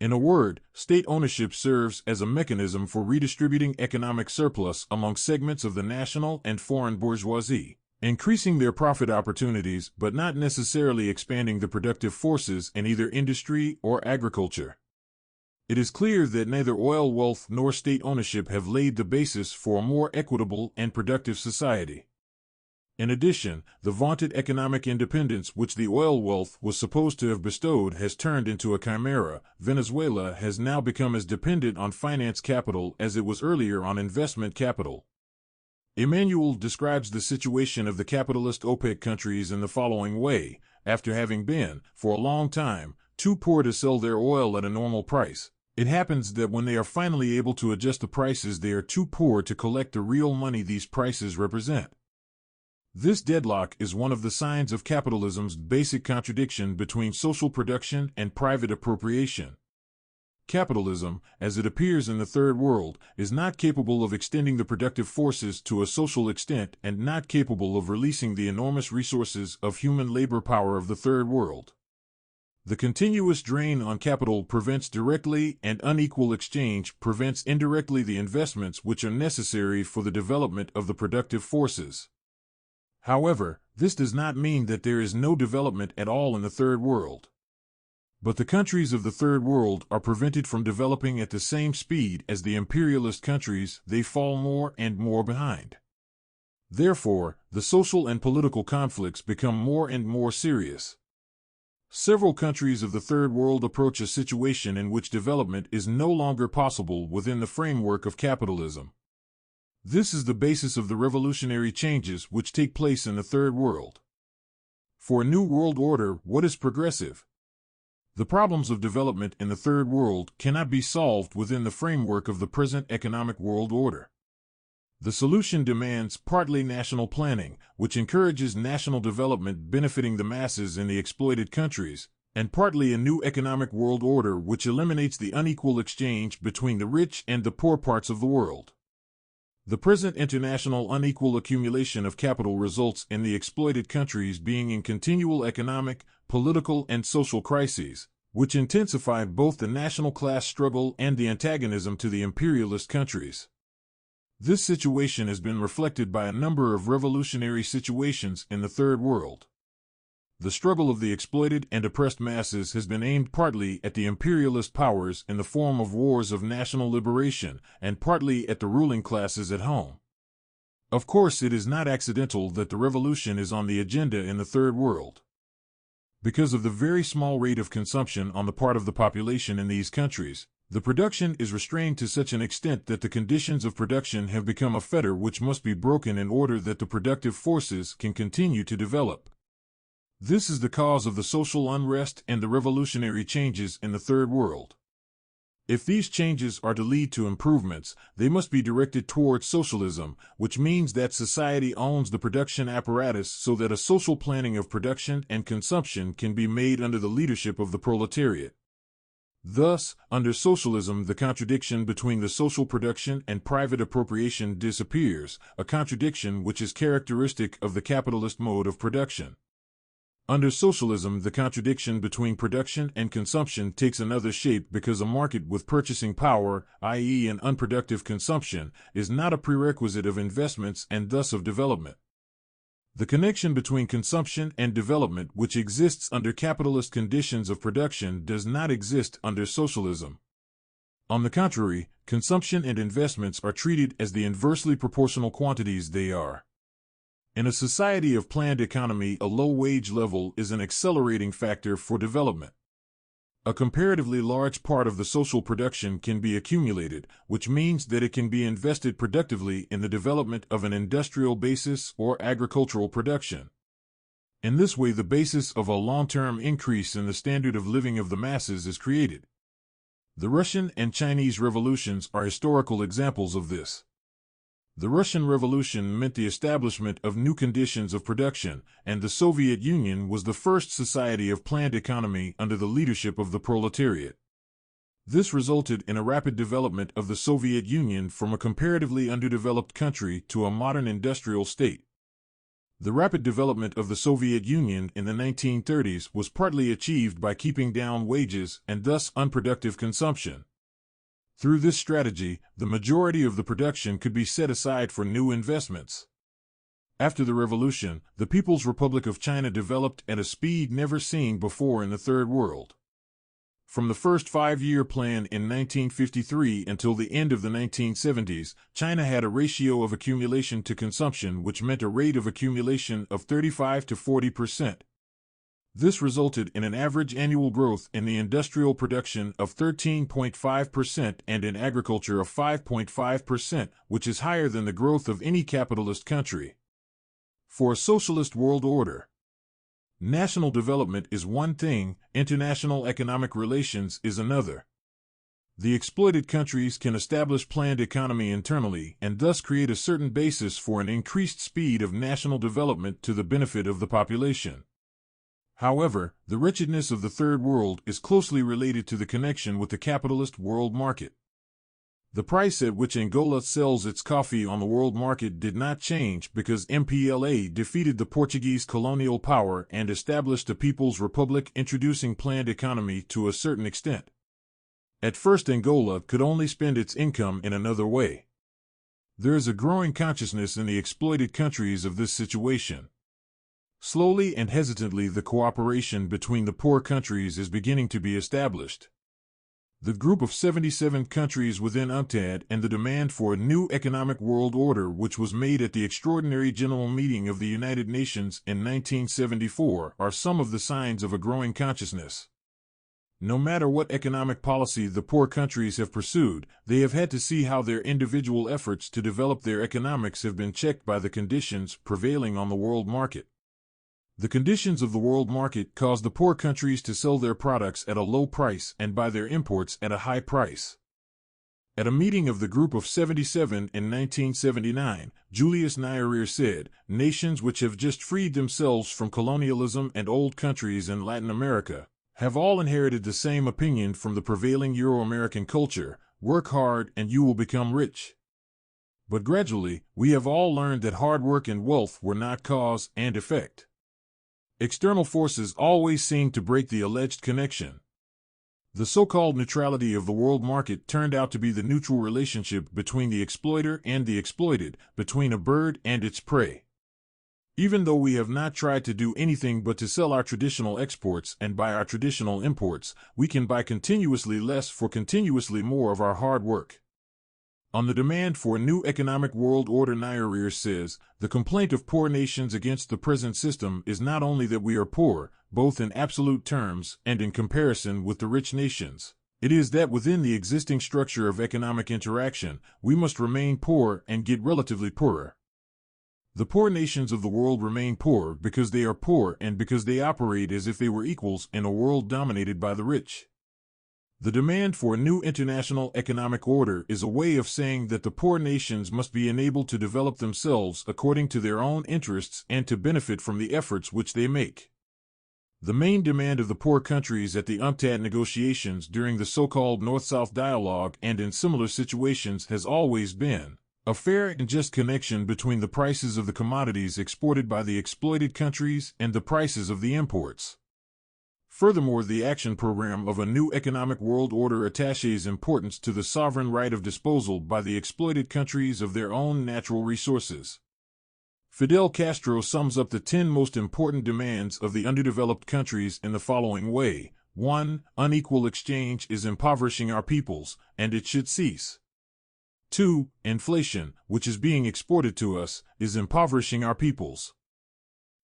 In a word, state ownership serves as a mechanism for redistributing economic surplus among segments of the national and foreign bourgeoisie, increasing their profit opportunities but not necessarily expanding the productive forces in either industry or agriculture. It is clear that neither oil wealth nor state ownership have laid the basis for a more equitable and productive society. In addition, the vaunted economic independence which the oil wealth was supposed to have bestowed has turned into a chimera. Venezuela has now become as dependent on finance capital as it was earlier on investment capital. Emmanuel describes the situation of the capitalist OPEC countries in the following way: after having been, for a long time, too poor to sell their oil at a normal price, it happens that when they are finally able to adjust the prices, they are too poor to collect the real money these prices represent. This deadlock is one of the signs of capitalism's basic contradiction between social production and private appropriation. Capitalism, as it appears in the Third World, is not capable of extending the productive forces to a social extent and not capable of releasing the enormous resources of human labor power of the Third World. The continuous drain on capital prevents directly, and unequal exchange prevents indirectly the investments which are necessary for the development of the productive forces. However, this does not mean that there is no development at all in the Third World. But the countries of the Third World are prevented from developing at the same speed as the imperialist countries. They fall more and more behind. Therefore, the social and political conflicts become more and more serious. Several countries of the Third World approach a situation in which development is no longer possible within the framework of capitalism. This is the basis of the revolutionary changes which take place in the Third World. For a new world order, what is progressive? The problems of development in the Third World cannot be solved within the framework of the present economic world order. The solution demands partly national planning, which encourages national development benefiting the masses in the exploited countries, and partly a new economic world order which eliminates the unequal exchange between the rich and the poor parts of the world. The present international unequal accumulation of capital results in the exploited countries being in continual economic, political, and social crises, which intensify both the national class struggle and the antagonism to the imperialist countries. This situation has been reflected by a number of revolutionary situations in the Third World. The struggle of the exploited and oppressed masses has been aimed partly at the imperialist powers in the form of wars of national liberation, and partly at the ruling classes at home. Of course, it is not accidental that the revolution is on the agenda in the Third World. Because of the very small rate of consumption on the part of the population in these countries, the production is restrained to such an extent that the conditions of production have become a fetter which must be broken in order that the productive forces can continue to develop. This is the cause of the social unrest and the revolutionary changes in the Third World. If these changes are to lead to improvements, they must be directed towards socialism, which means that society owns the production apparatus so that a social planning of production and consumption can be made under the leadership of the proletariat. Thus, under socialism, the contradiction between the social production and private appropriation disappears, a contradiction which is characteristic of the capitalist mode of production. Under socialism, the contradiction between production and consumption takes another shape because a market with purchasing power, i.e., an unproductive consumption, is not a prerequisite of investments and thus of development. The connection between consumption and development which exists under capitalist conditions of production does not exist under socialism. On the contrary, consumption and investments are treated as the inversely proportional quantities they are. In a society of planned economy, a low wage level is an accelerating factor for development. A comparatively large part of the social production can be accumulated, which means that it can be invested productively in the development of an industrial basis or agricultural production. In this way, the basis of a long-term increase in the standard of living of the masses is created. The Russian and Chinese revolutions are historical examples of this. The Russian Revolution meant the establishment of new conditions of production, and the Soviet Union was the first society of planned economy under the leadership of the proletariat. This resulted in a rapid development of the Soviet Union from a comparatively underdeveloped country to a modern industrial state. The rapid development of the Soviet Union in the 1930s was partly achieved by keeping down wages and thus unproductive consumption. Through this strategy, the majority of the production could be set aside for new investments. After the revolution, the People's Republic of China developed at a speed never seen before in the Third World. From the first five-year plan in 1953 until the end of the 1970s, China had a ratio of accumulation to consumption which meant a rate of accumulation of 35 to 40%. This resulted in an average annual growth in the industrial production of 13.5% and in agriculture of 5.5%, which is higher than the growth of any capitalist country. For a socialist world order, national development is one thing, international economic relations is another. The exploited countries can establish planned economy internally and thus create a certain basis for an increased speed of national development to the benefit of the population. However, the wretchedness of the Third World is closely related to the connection with the capitalist world market. The price at which Angola sells its coffee on the world market did not change because MPLA defeated the Portuguese colonial power and established a People's Republic, introducing planned economy to a certain extent. At first, Angola could only spend its income in another way. There is a growing consciousness in the exploited countries of this situation. Slowly and hesitantly, the cooperation between the poor countries is beginning to be established. The group of 77 countries within UNCTAD and the demand for a new economic world order, which was made at the Extraordinary General Meeting of the United Nations in 1974, are some of the signs of a growing consciousness. No matter what economic policy the poor countries have pursued, they have had to see how their individual efforts to develop their economics have been checked by the conditions prevailing on the world market. The conditions of the world market cause the poor countries to sell their products at a low price and buy their imports at a high price. At a meeting of the Group of 77 in 1979, Julius Nyerere said, "Nations which have just freed themselves from colonialism and old countries in Latin America have all inherited the same opinion from the prevailing Euro-American culture: work hard and you will become rich. But gradually, we have all learned that hard work and wealth were not cause and effect. External forces always seem to break the alleged connection. The so-called neutrality of the world market turned out to be the neutral relationship between the exploiter and the exploited, between a bird and its prey. Even though we have not tried to do anything but to sell our traditional exports and buy our traditional imports, we can buy continuously less for continuously more of our hard work." On the demand for a new economic world order, Nyerere says, "The complaint of poor nations against the present system is not only that we are poor, both in absolute terms and in comparison with the rich nations. It is that within the existing structure of economic interaction, we must remain poor and get relatively poorer. The poor nations of the world remain poor because they are poor and because they operate as if they were equals in a world dominated by the rich. The demand for a new international economic order is a way of saying that the poor nations must be enabled to develop themselves according to their own interests and to benefit from the efforts which they make. The main demand of the poor countries at the UNCTAD negotiations during the so-called North-South dialogue and in similar situations has always been a fair and just connection between the prices of the commodities exported by the exploited countries and the prices of the imports. Furthermore, the action program of a new economic world order attaches importance to the sovereign right of disposal by the exploited countries of their own natural resources. Fidel Castro sums up the 10 most important demands of the underdeveloped countries in the following way: 1. Unequal exchange is impoverishing our peoples, and it should cease. 2. Inflation, which is being exported to us, is impoverishing our peoples,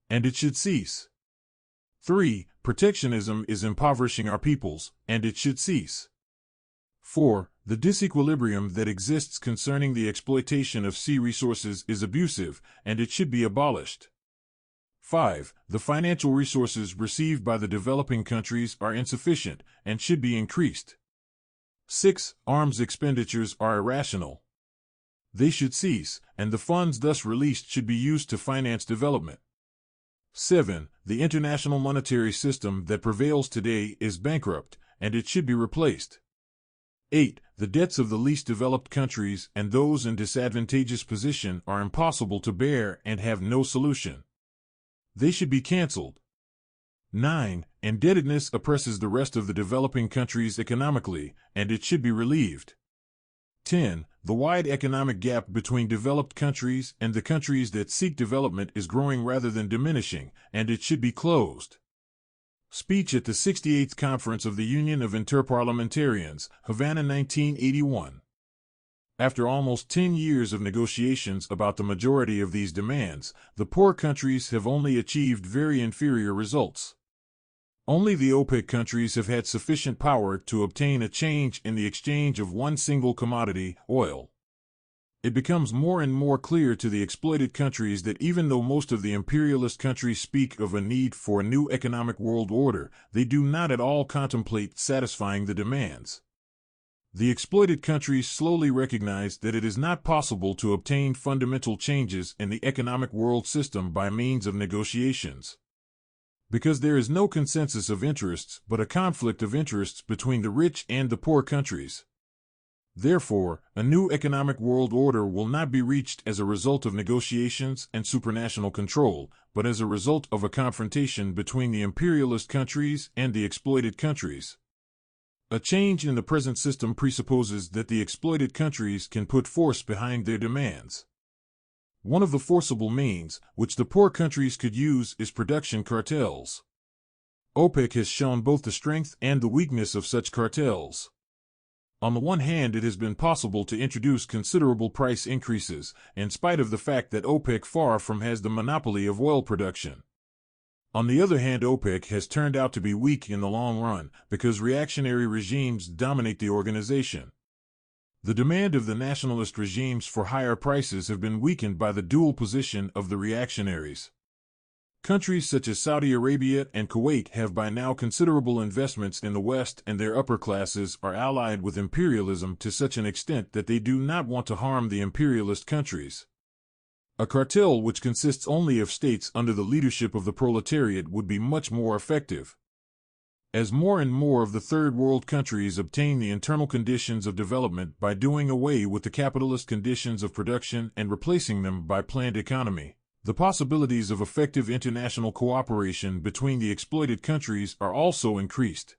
and it should cease. 3. Protectionism is impoverishing our peoples, and it should cease. 4. The disequilibrium that exists concerning the exploitation of sea resources is abusive, and it should be abolished. 5. The financial resources received by the developing countries are insufficient, and should be increased. 6. Arms expenditures are irrational. They should cease, and the funds thus released should be used to finance development. 7. The international monetary system that prevails today is bankrupt, and it should be replaced. 8. The debts of the least developed countries and those in disadvantageous position are impossible to bear and have no solution. They should be canceled. 9. Indebtedness oppresses the rest of the developing countries economically, and it should be relieved. 10. The wide economic gap between developed countries and the countries that seek development is growing rather than diminishing, and it should be closed." Speech at the 68th Conference of the Union of Interparliamentarians, Havana, 1981. After almost 10 years of negotiations about the majority of these demands, the poor countries have only achieved very inferior results. Only the OPEC countries have had sufficient power to obtain a change in the exchange of one single commodity, oil. It becomes more and more clear to the exploited countries that even though most of the imperialist countries speak of a need for a new economic world order, they do not at all contemplate satisfying the demands. The exploited countries slowly recognize that it is not possible to obtain fundamental changes in the economic world system by means of negotiations, because there is no consensus of interests but a conflict of interests between the rich and the poor countries. Therefore, a new economic world order will not be reached as a result of negotiations and supranational control, but as a result of a confrontation between the imperialist countries and the exploited countries. A change in the present system presupposes that the exploited countries can put force behind their demands. One of the forcible means, which the poor countries could use, is production cartels. OPEC has shown both the strength and the weakness of such cartels. On the one hand, it has been possible to introduce considerable price increases, in spite of the fact that OPEC far from has the monopoly of oil production. On the other hand, OPEC has turned out to be weak in the long run, because reactionary regimes dominate the organization. The demand of the nationalist regimes for higher prices have been weakened by the dual position of the reactionaries. Countries such as Saudi Arabia and Kuwait have by now considerable investments in the West, and their upper classes are allied with imperialism to such an extent that they do not want to harm the imperialist countries. A cartel which consists only of states under the leadership of the proletariat would be much more effective. As more and more of the Third World countries obtain the internal conditions of development by doing away with the capitalist conditions of production and replacing them by planned economy, the possibilities of effective international cooperation between the exploited countries are also increased.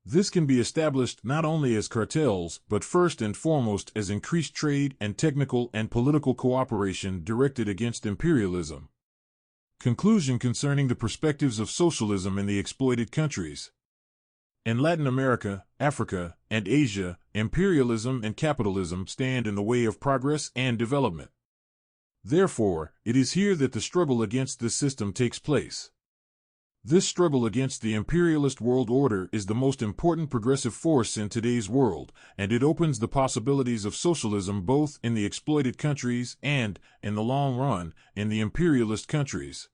This can be established not only as cartels, but first and foremost as increased trade and technical and political cooperation directed against imperialism. Conclusion concerning the perspectives of socialism in the exploited countries. In Latin America, Africa, and Asia, imperialism and capitalism stand in the way of progress and development. Therefore, it is here that the struggle against this system takes place. This struggle against the imperialist world order is the most important progressive force in today's world, and it opens the possibilities of socialism both in the exploited countries and, in the long run, in the imperialist countries.